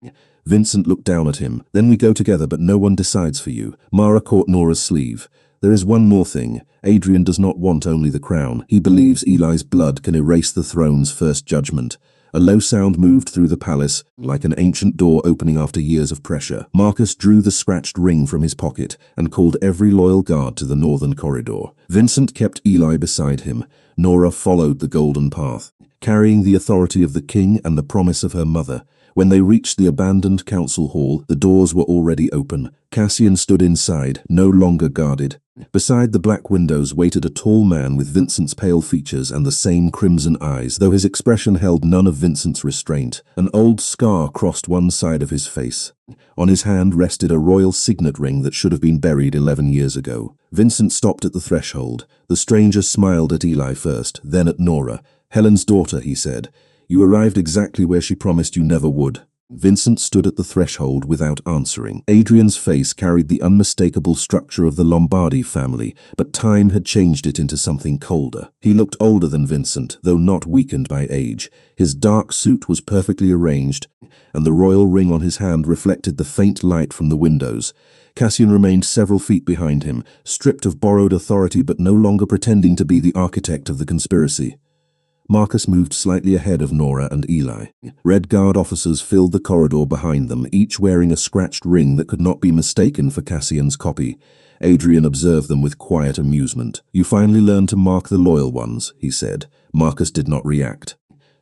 Vincent looked down at him. Then we go together, but no one decides for you. Mara caught Nora's sleeve. There is one more thing. Adrian does not want only the crown. He believes Eli's blood can erase the throne's first judgment. A low sound moved through the palace, like an ancient door opening after years of pressure. Marcus drew the scratched ring from his pocket and called every loyal guard to the northern corridor. Vincent kept Eli beside him. Nora followed the golden path, carrying the authority of the king and the promise of her mother. When they reached the abandoned council hall, the doors were already open. Cassian stood inside, no longer guarded. Beside the black windows waited a tall man with Vincent's pale features and the same crimson eyes, though his expression held none of Vincent's restraint. An old scar crossed one side of his face. On his hand rested a royal signet ring that should have been buried 11 years ago. Vincent stopped at the threshold. The stranger smiled at Eli first, then at Nora. Helen's daughter, he said. You arrived exactly where she promised you never would. Vincent stood at the threshold without answering. Adrian's face carried the unmistakable structure of the Lombardi family, but time had changed it into something colder. He looked older than Vincent, though not weakened by age. His dark suit was perfectly arranged, and the royal ring on his hand reflected the faint light from the windows. Cassian remained several feet behind him, stripped of borrowed authority but no longer pretending to be the architect of the conspiracy. Marcus moved slightly ahead of Nora and Eli. Red Guard officers filled the corridor behind them, each wearing a scratched ring that could not be mistaken for Cassian's copy. Adrian observed them with quiet amusement. You finally learned to mark the loyal ones, he said. Marcus did not react.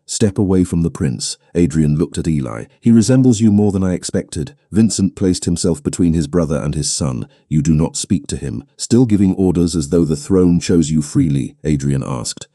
Step away from the prince. Adrian looked at Eli. He resembles you more than I expected. Vincent placed himself between his brother and his son. You do not speak to him. Still giving orders as though the throne chose you freely, Adrian asked.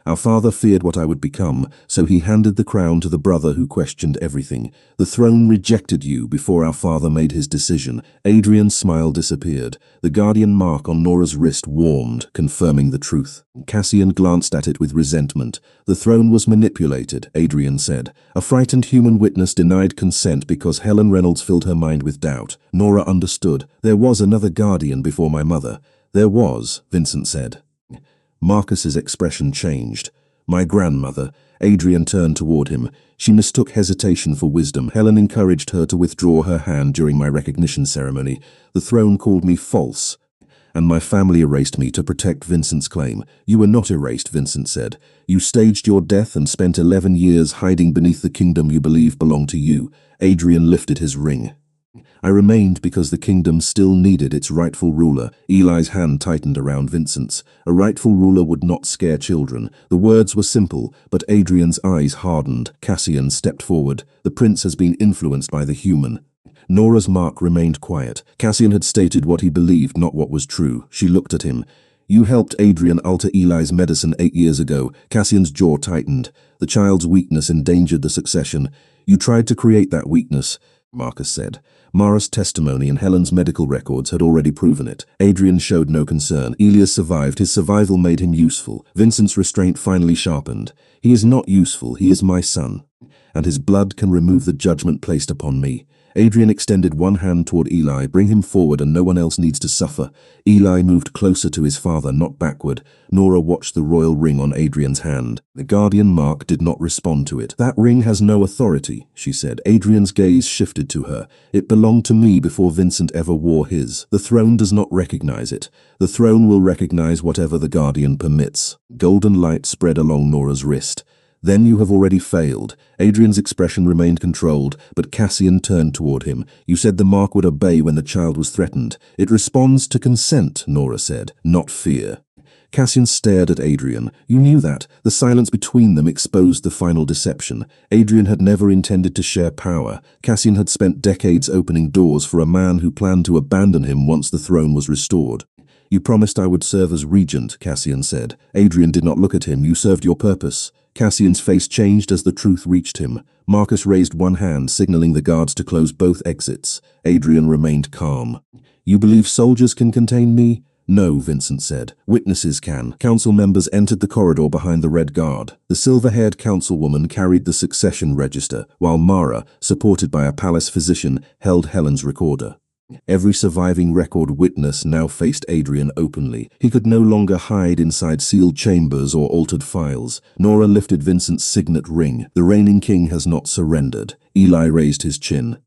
Our father feared what I would become, so he handed the crown to the brother who questioned everything. The throne rejected you before our father made his decision. Adrian's smile disappeared. The guardian mark on Nora's wrist warmed, confirming the truth. Cassian glanced at it with resentment. The throne was manipulated, Adrian said. A frightened human witness denied consent because Helen Reynolds filled her mind with doubt. Nora understood. There was another guardian before my mother. There was, Vincent said. Marcus's expression changed. My grandmother. Adrian turned toward him. She mistook hesitation for wisdom. Helen encouraged her to withdraw her hand during my recognition ceremony. The throne called me false, and my family erased me to protect Vincent's claim. You were not erased, Vincent said. You staged your death and spent 11 years hiding beneath the kingdom you believed belonged to you. Adrian lifted his ring. I remained because the kingdom still needed its rightful ruler. Eli's hand tightened around Vincent's. A rightful ruler would not scare children. The words were simple, but Adrian's eyes hardened. Cassian stepped forward. The prince has been influenced by the human. Nora's mark remained quiet. Cassian had stated what he believed, not what was true. She looked at him. You helped Adrian alter Eli's medicine 8 years ago. Cassian's jaw tightened. The child's weakness endangered the succession. You tried to create that weakness, Marcus said. Mara's testimony and Helen's medical records had already proven it. Adrian showed no concern. Elias survived. His survival made him useful. Vincent's restraint finally sharpened. He is not useful. He is my son, and his blood can remove the judgment placed upon me. Adrian extended one hand toward Eli. Bring him forward and no one else needs to suffer. Eli moved closer to his father, not backward. Nora watched the royal ring on Adrian's hand. The guardian mark did not respond to it. That ring has no authority, she said. Adrian's gaze shifted to her. It belonged to me before Vincent ever wore his. The throne does not recognize it. The throne will recognize whatever the guardian permits. Golden light spread along Nora's wrist. Then you have already failed. Adrian's expression remained controlled, but Cassian turned toward him. You said the mark would obey when the child was threatened. It responds to consent, Nora said, not fear. Cassian stared at Adrian. You knew that. The silence between them exposed the final deception. Adrian had never intended to share power. Cassian had spent decades opening doors for a man who planned to abandon him once the throne was restored. You promised I would serve as regent, Cassian said. Adrian did not look at him. You served your purpose. Cassian's face changed as the truth reached him. Marcus raised one hand, signaling the guards to close both exits. Adrian remained calm. You believe soldiers can contain me? No, Vincent said. Witnesses can. Council members entered the corridor behind the Red Guard. The silver-haired councilwoman carried the succession register, while Mara, supported by a palace physician, held Helen's recorder. Every surviving record witness now faced Adrian openly. He could no longer hide inside sealed chambers or altered files. Nora lifted Vincent's signet ring. The reigning king has not surrendered. Eli raised his chin.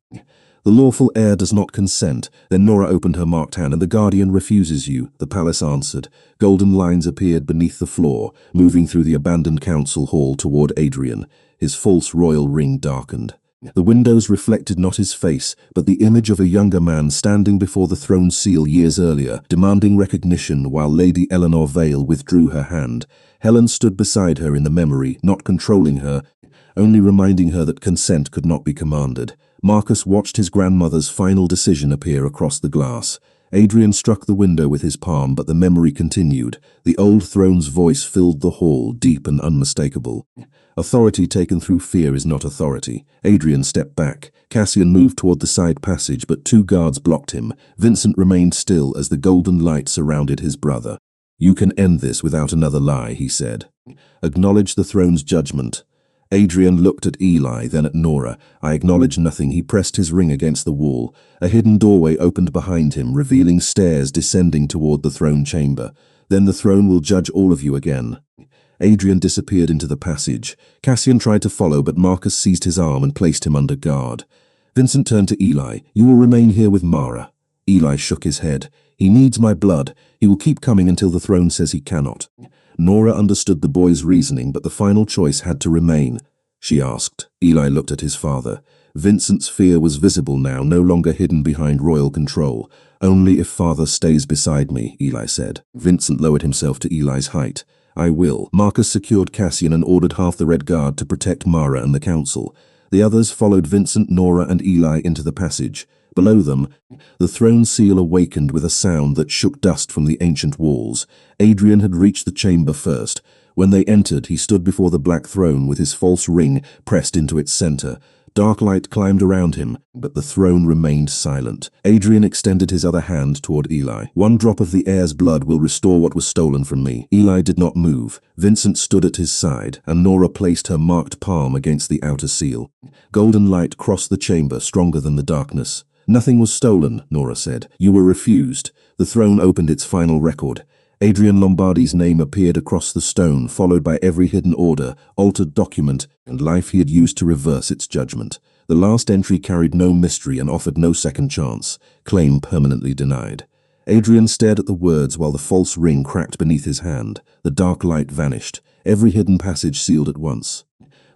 The lawful heir does not consent. Then Nora opened her marked hand. And the guardian refuses you, the palace answered. Golden lines appeared beneath the floor, moving through the abandoned council hall toward Adrian. His false royal ring darkened. The windows reflected not his face, but the image of a younger man standing before the throne seal years earlier, demanding recognition while Lady Eleanor Vale withdrew her hand. Helen stood beside her in the memory, not controlling her, only reminding her that consent could not be commanded. Marcus watched his grandmother's final decision appear across the glass. Adrian struck the window with his palm, but the memory continued. The old throne's voice filled the hall, deep and unmistakable. Authority taken through fear is not authority. Adrian stepped back. Cassian moved toward the side passage, but 2 guards blocked him. Vincent remained still as the golden light surrounded his brother. You can end this without another lie, he said. Acknowledge the throne's judgment. Adrian looked at Eli, then at Nora. I acknowledge nothing. He pressed his ring against the wall. A hidden doorway opened behind him, revealing stairs descending toward the throne chamber. Then the throne will judge all of you again. Adrian disappeared into the passage. Cassian tried to follow, but Marcus seized his arm and placed him under guard. Vincent turned to Eli. You will remain here with Mara. Eli shook his head. He needs my blood. He will keep coming until the throne says he cannot. Nora understood the boy's reasoning, but the final choice had to remain. She asked. Eli looked at his father. Vincent's fear was visible now, no longer hidden behind royal control. Only if father stays beside me, Eli said. Vincent lowered himself to Eli's height. I will. Marcus secured Cassian and ordered half the Red Guard to protect Mara and the council. The others followed Vincent, Nora, and Eli into the passage. Below them, the throne seal awakened with a sound that shook dust from the ancient walls. Adrian had reached the chamber first. When they entered, he stood before the black throne with his false ring pressed into its center. Dark light climbed around him, but the throne remained silent. Adrian extended his other hand toward Eli. One drop of the heir's blood will restore what was stolen from me. Eli did not move. Vincent stood at his side, and Nora placed her marked palm against the outer seal. Golden light crossed the chamber, stronger than the darkness. Nothing was stolen, Nora said. You were refused. The throne opened its final record. Adrian Lombardi's name appeared across the stone, followed by every hidden order, altered document, and life he had used to reverse its judgment. The last entry carried no mystery and offered no second chance. Claim permanently denied. Adrian stared at the words while the false ring cracked beneath his hand. The dark light vanished. Every hidden passage sealed at once.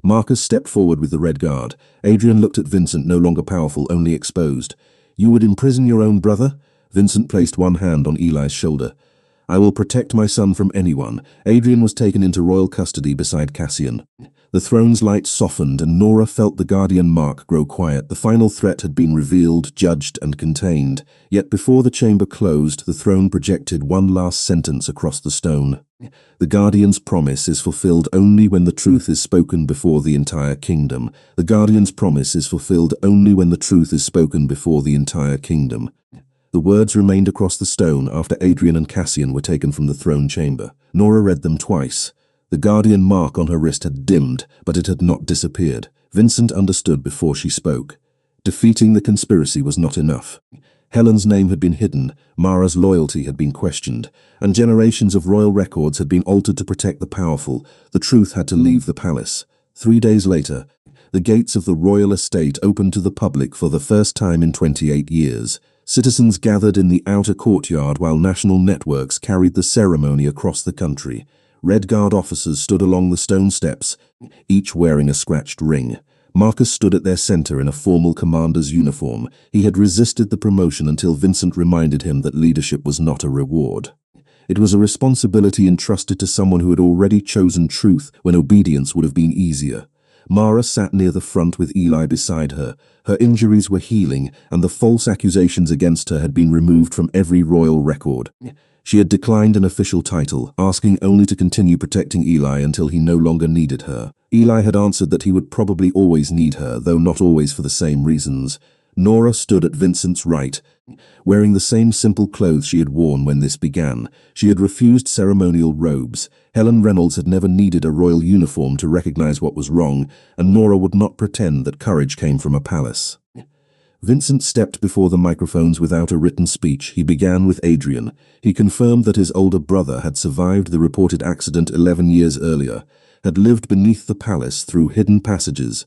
Marcus stepped forward with the red guard. Adrian looked at Vincent, no longer powerful, only exposed. "You would imprison your own brother?" Vincent placed one hand on Eli's shoulder. "I will protect my son from anyone." Adrian was taken into royal custody beside Cassian. The throne's light softened and Nora felt the guardian mark grow quiet. The final threat had been revealed, judged, and contained. Yet before the chamber closed, the throne projected one last sentence across the stone. "The guardian's promise is fulfilled only when the truth is spoken before the entire kingdom. The guardian's promise is fulfilled only when the truth is spoken before the entire kingdom." The words remained across the stone after Adrian and Cassian were taken from the throne chamber. Nora read them twice. The guardian mark on her wrist had dimmed, but it had not disappeared. Vincent understood before she spoke. Defeating the conspiracy was not enough. Helen's name had been hidden, Mara's loyalty had been questioned, and generations of royal records had been altered to protect the powerful. The truth had to leave the palace. 3 days later, the gates of the royal estate opened to the public for the first time in 28 years. Citizens gathered in the outer courtyard while national networks carried the ceremony across the country. Red Guard officers stood along the stone steps, each wearing a scratched ring. Marcus stood at their center in a formal commander's uniform. He had resisted the promotion until Vincent reminded him that leadership was not a reward. It was a responsibility entrusted to someone who had already chosen truth when obedience would have been easier. Mara sat near the front with Eli beside her. Her injuries were healing, and the false accusations against her had been removed from every royal record. She had declined an official title, asking only to continue protecting Eli until he no longer needed her. Eli had answered that he would probably always need her, though not always for the same reasons. Nora stood at Vincent's right, wearing the same simple clothes she had worn when this began. She had refused ceremonial robes. Helen Reynolds had never needed a royal uniform to recognize what was wrong, and Nora would not pretend that courage came from a palace. Vincent stepped before the microphones without a written speech. He began with Adrian. He confirmed that his older brother had survived the reported accident 11 years earlier, had lived beneath the palace through hidden passages,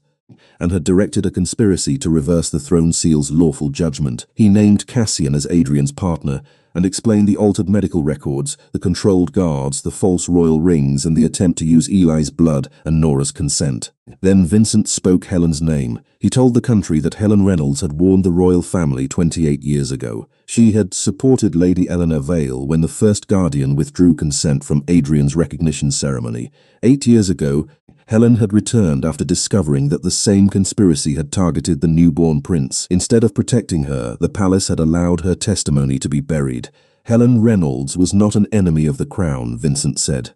and had directed a conspiracy to reverse the throne seal's lawful judgment. He named Cassian as Adrian's partner and explained the altered medical records, the controlled guards, the false royal rings, and the attempt to use Eli's blood and Nora's consent. Then Vincent spoke Helen's name. He told the country that Helen Reynolds had warned the royal family 28 years ago. She had supported Lady Eleanor Vale when the first guardian withdrew consent from Adrian's recognition ceremony. 8 years ago, Helen had returned after discovering that the same conspiracy had targeted the newborn prince. Instead of protecting her, the palace had allowed her testimony to be buried. Helen Reynolds was not an enemy of the crown, Vincent said.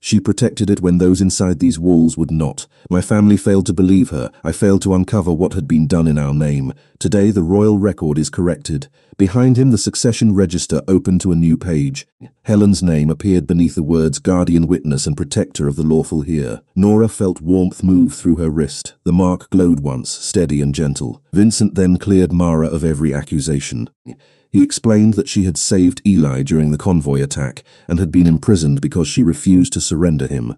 She protected it when those inside these walls would not. My family failed to believe her. I failed to uncover what had been done in our name. Today the royal record is corrected. Behind him the succession register opened to a new page. Helen's name appeared beneath the words guardian witness and protector of the lawful heir. Nora felt warmth move through her wrist. The mark glowed once, steady and gentle. Vincent then cleared Mara of every accusation. He explained that she had saved Eli during the convoy attack and had been imprisoned because she refused to surrender him.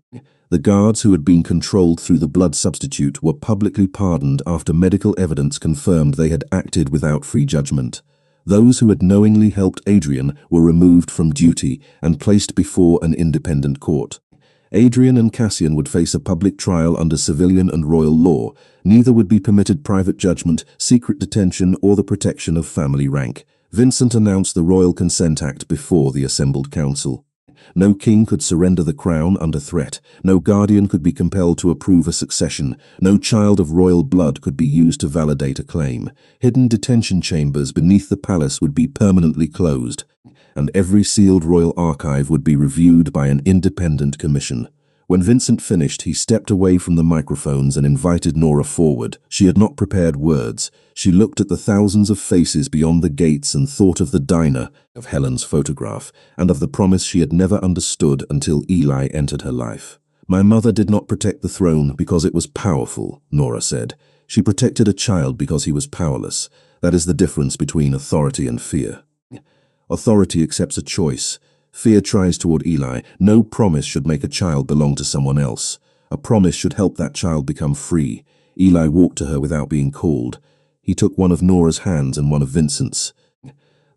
The guards who had been controlled through the blood substitute were publicly pardoned after medical evidence confirmed they had acted without free judgment. Those who had knowingly helped Adrian were removed from duty and placed before an independent court. Adrian and Cassian would face a public trial under civilian and royal law. Neither would be permitted private judgment, secret detention, or the protection of family rank. Vincent announced the Royal Consent Act before the assembled council. No king could surrender the crown under threat. No guardian could be compelled to approve a succession. No child of royal blood could be used to validate a claim. Hidden detention chambers beneath the palace would be permanently closed, and every sealed royal archive would be reviewed by an independent commission. When Vincent finished, he stepped away from the microphones and invited Nora forward. She had not prepared words. She looked at the thousands of faces beyond the gates and thought of the diner, of Helen's photograph, and of the promise she had never understood until Eli entered her life. "My mother did not protect the throne because it was powerful," Nora said. "She protected a child because he was powerless. That is the difference between authority and fear. Authority accepts a choice. Fear tries toward Eli. No promise should make a child belong to someone else. A promise should help that child become free. Eli walked to her without being called. He took one of Nora's hands and one of Vincent's.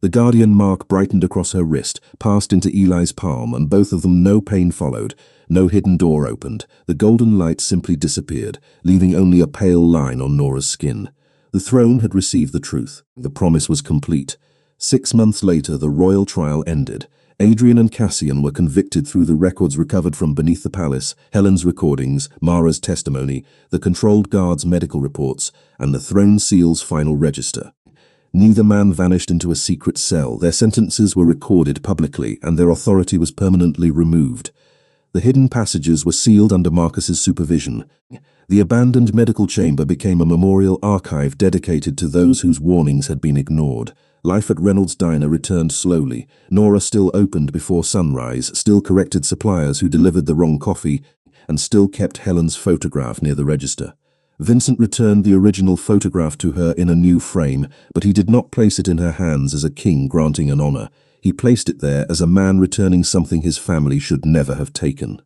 The guardian mark brightened across her wrist, passed into Eli's palm, and both of them no pain followed. No hidden door opened. The golden light simply disappeared, leaving only a pale line on Nora's skin. The throne had received the truth. The promise was complete. 6 months later, the royal trial ended. Adrian and Cassian were convicted through the records recovered from beneath the palace, Helen's recordings, Mara's testimony, the controlled guard's medical reports, and the throne seal's final register. Neither man vanished into a secret cell. Their sentences were recorded publicly, and their authority was permanently removed. The hidden passages were sealed under Marcus's supervision. The abandoned medical chamber became a memorial archive dedicated to those whose warnings had been ignored. Life at Reynolds' Diner returned slowly. Nora still opened before sunrise, still corrected suppliers who delivered the wrong coffee, and still kept Helen's photograph near the register. Vincent returned the original photograph to her in a new frame, but he did not place it in her hands as a king granting an honor. He placed it there as a man returning something his family should never have taken.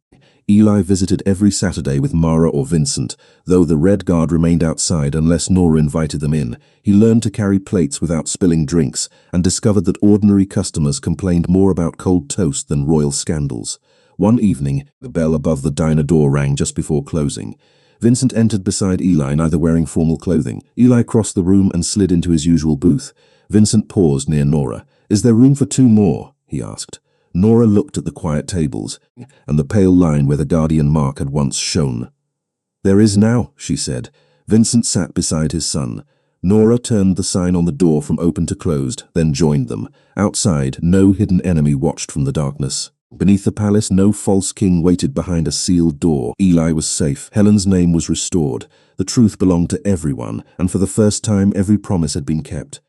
Eli visited every Saturday with Mara or Vincent, though the Red Guard remained outside unless Nora invited them in. He learned to carry plates without spilling drinks and discovered that ordinary customers complained more about cold toast than royal scandals. One evening, the bell above the diner door rang just before closing. Vincent entered beside Eli, neither wearing formal clothing. Eli crossed the room and slid into his usual booth. Vincent paused near Nora. "Is there room for 2 more?" he asked. Nora looked at the quiet tables and the pale line where the guardian mark had once shone. "There is now," she said. Vincent sat beside his son. Nora turned the sign on the door from open to closed, then joined them. Outside, no hidden enemy watched from the darkness. Beneath the palace, no false king waited behind a sealed door. Eli was safe. Helen's name was restored. The truth belonged to everyone, and for the first time, every promise had been kept.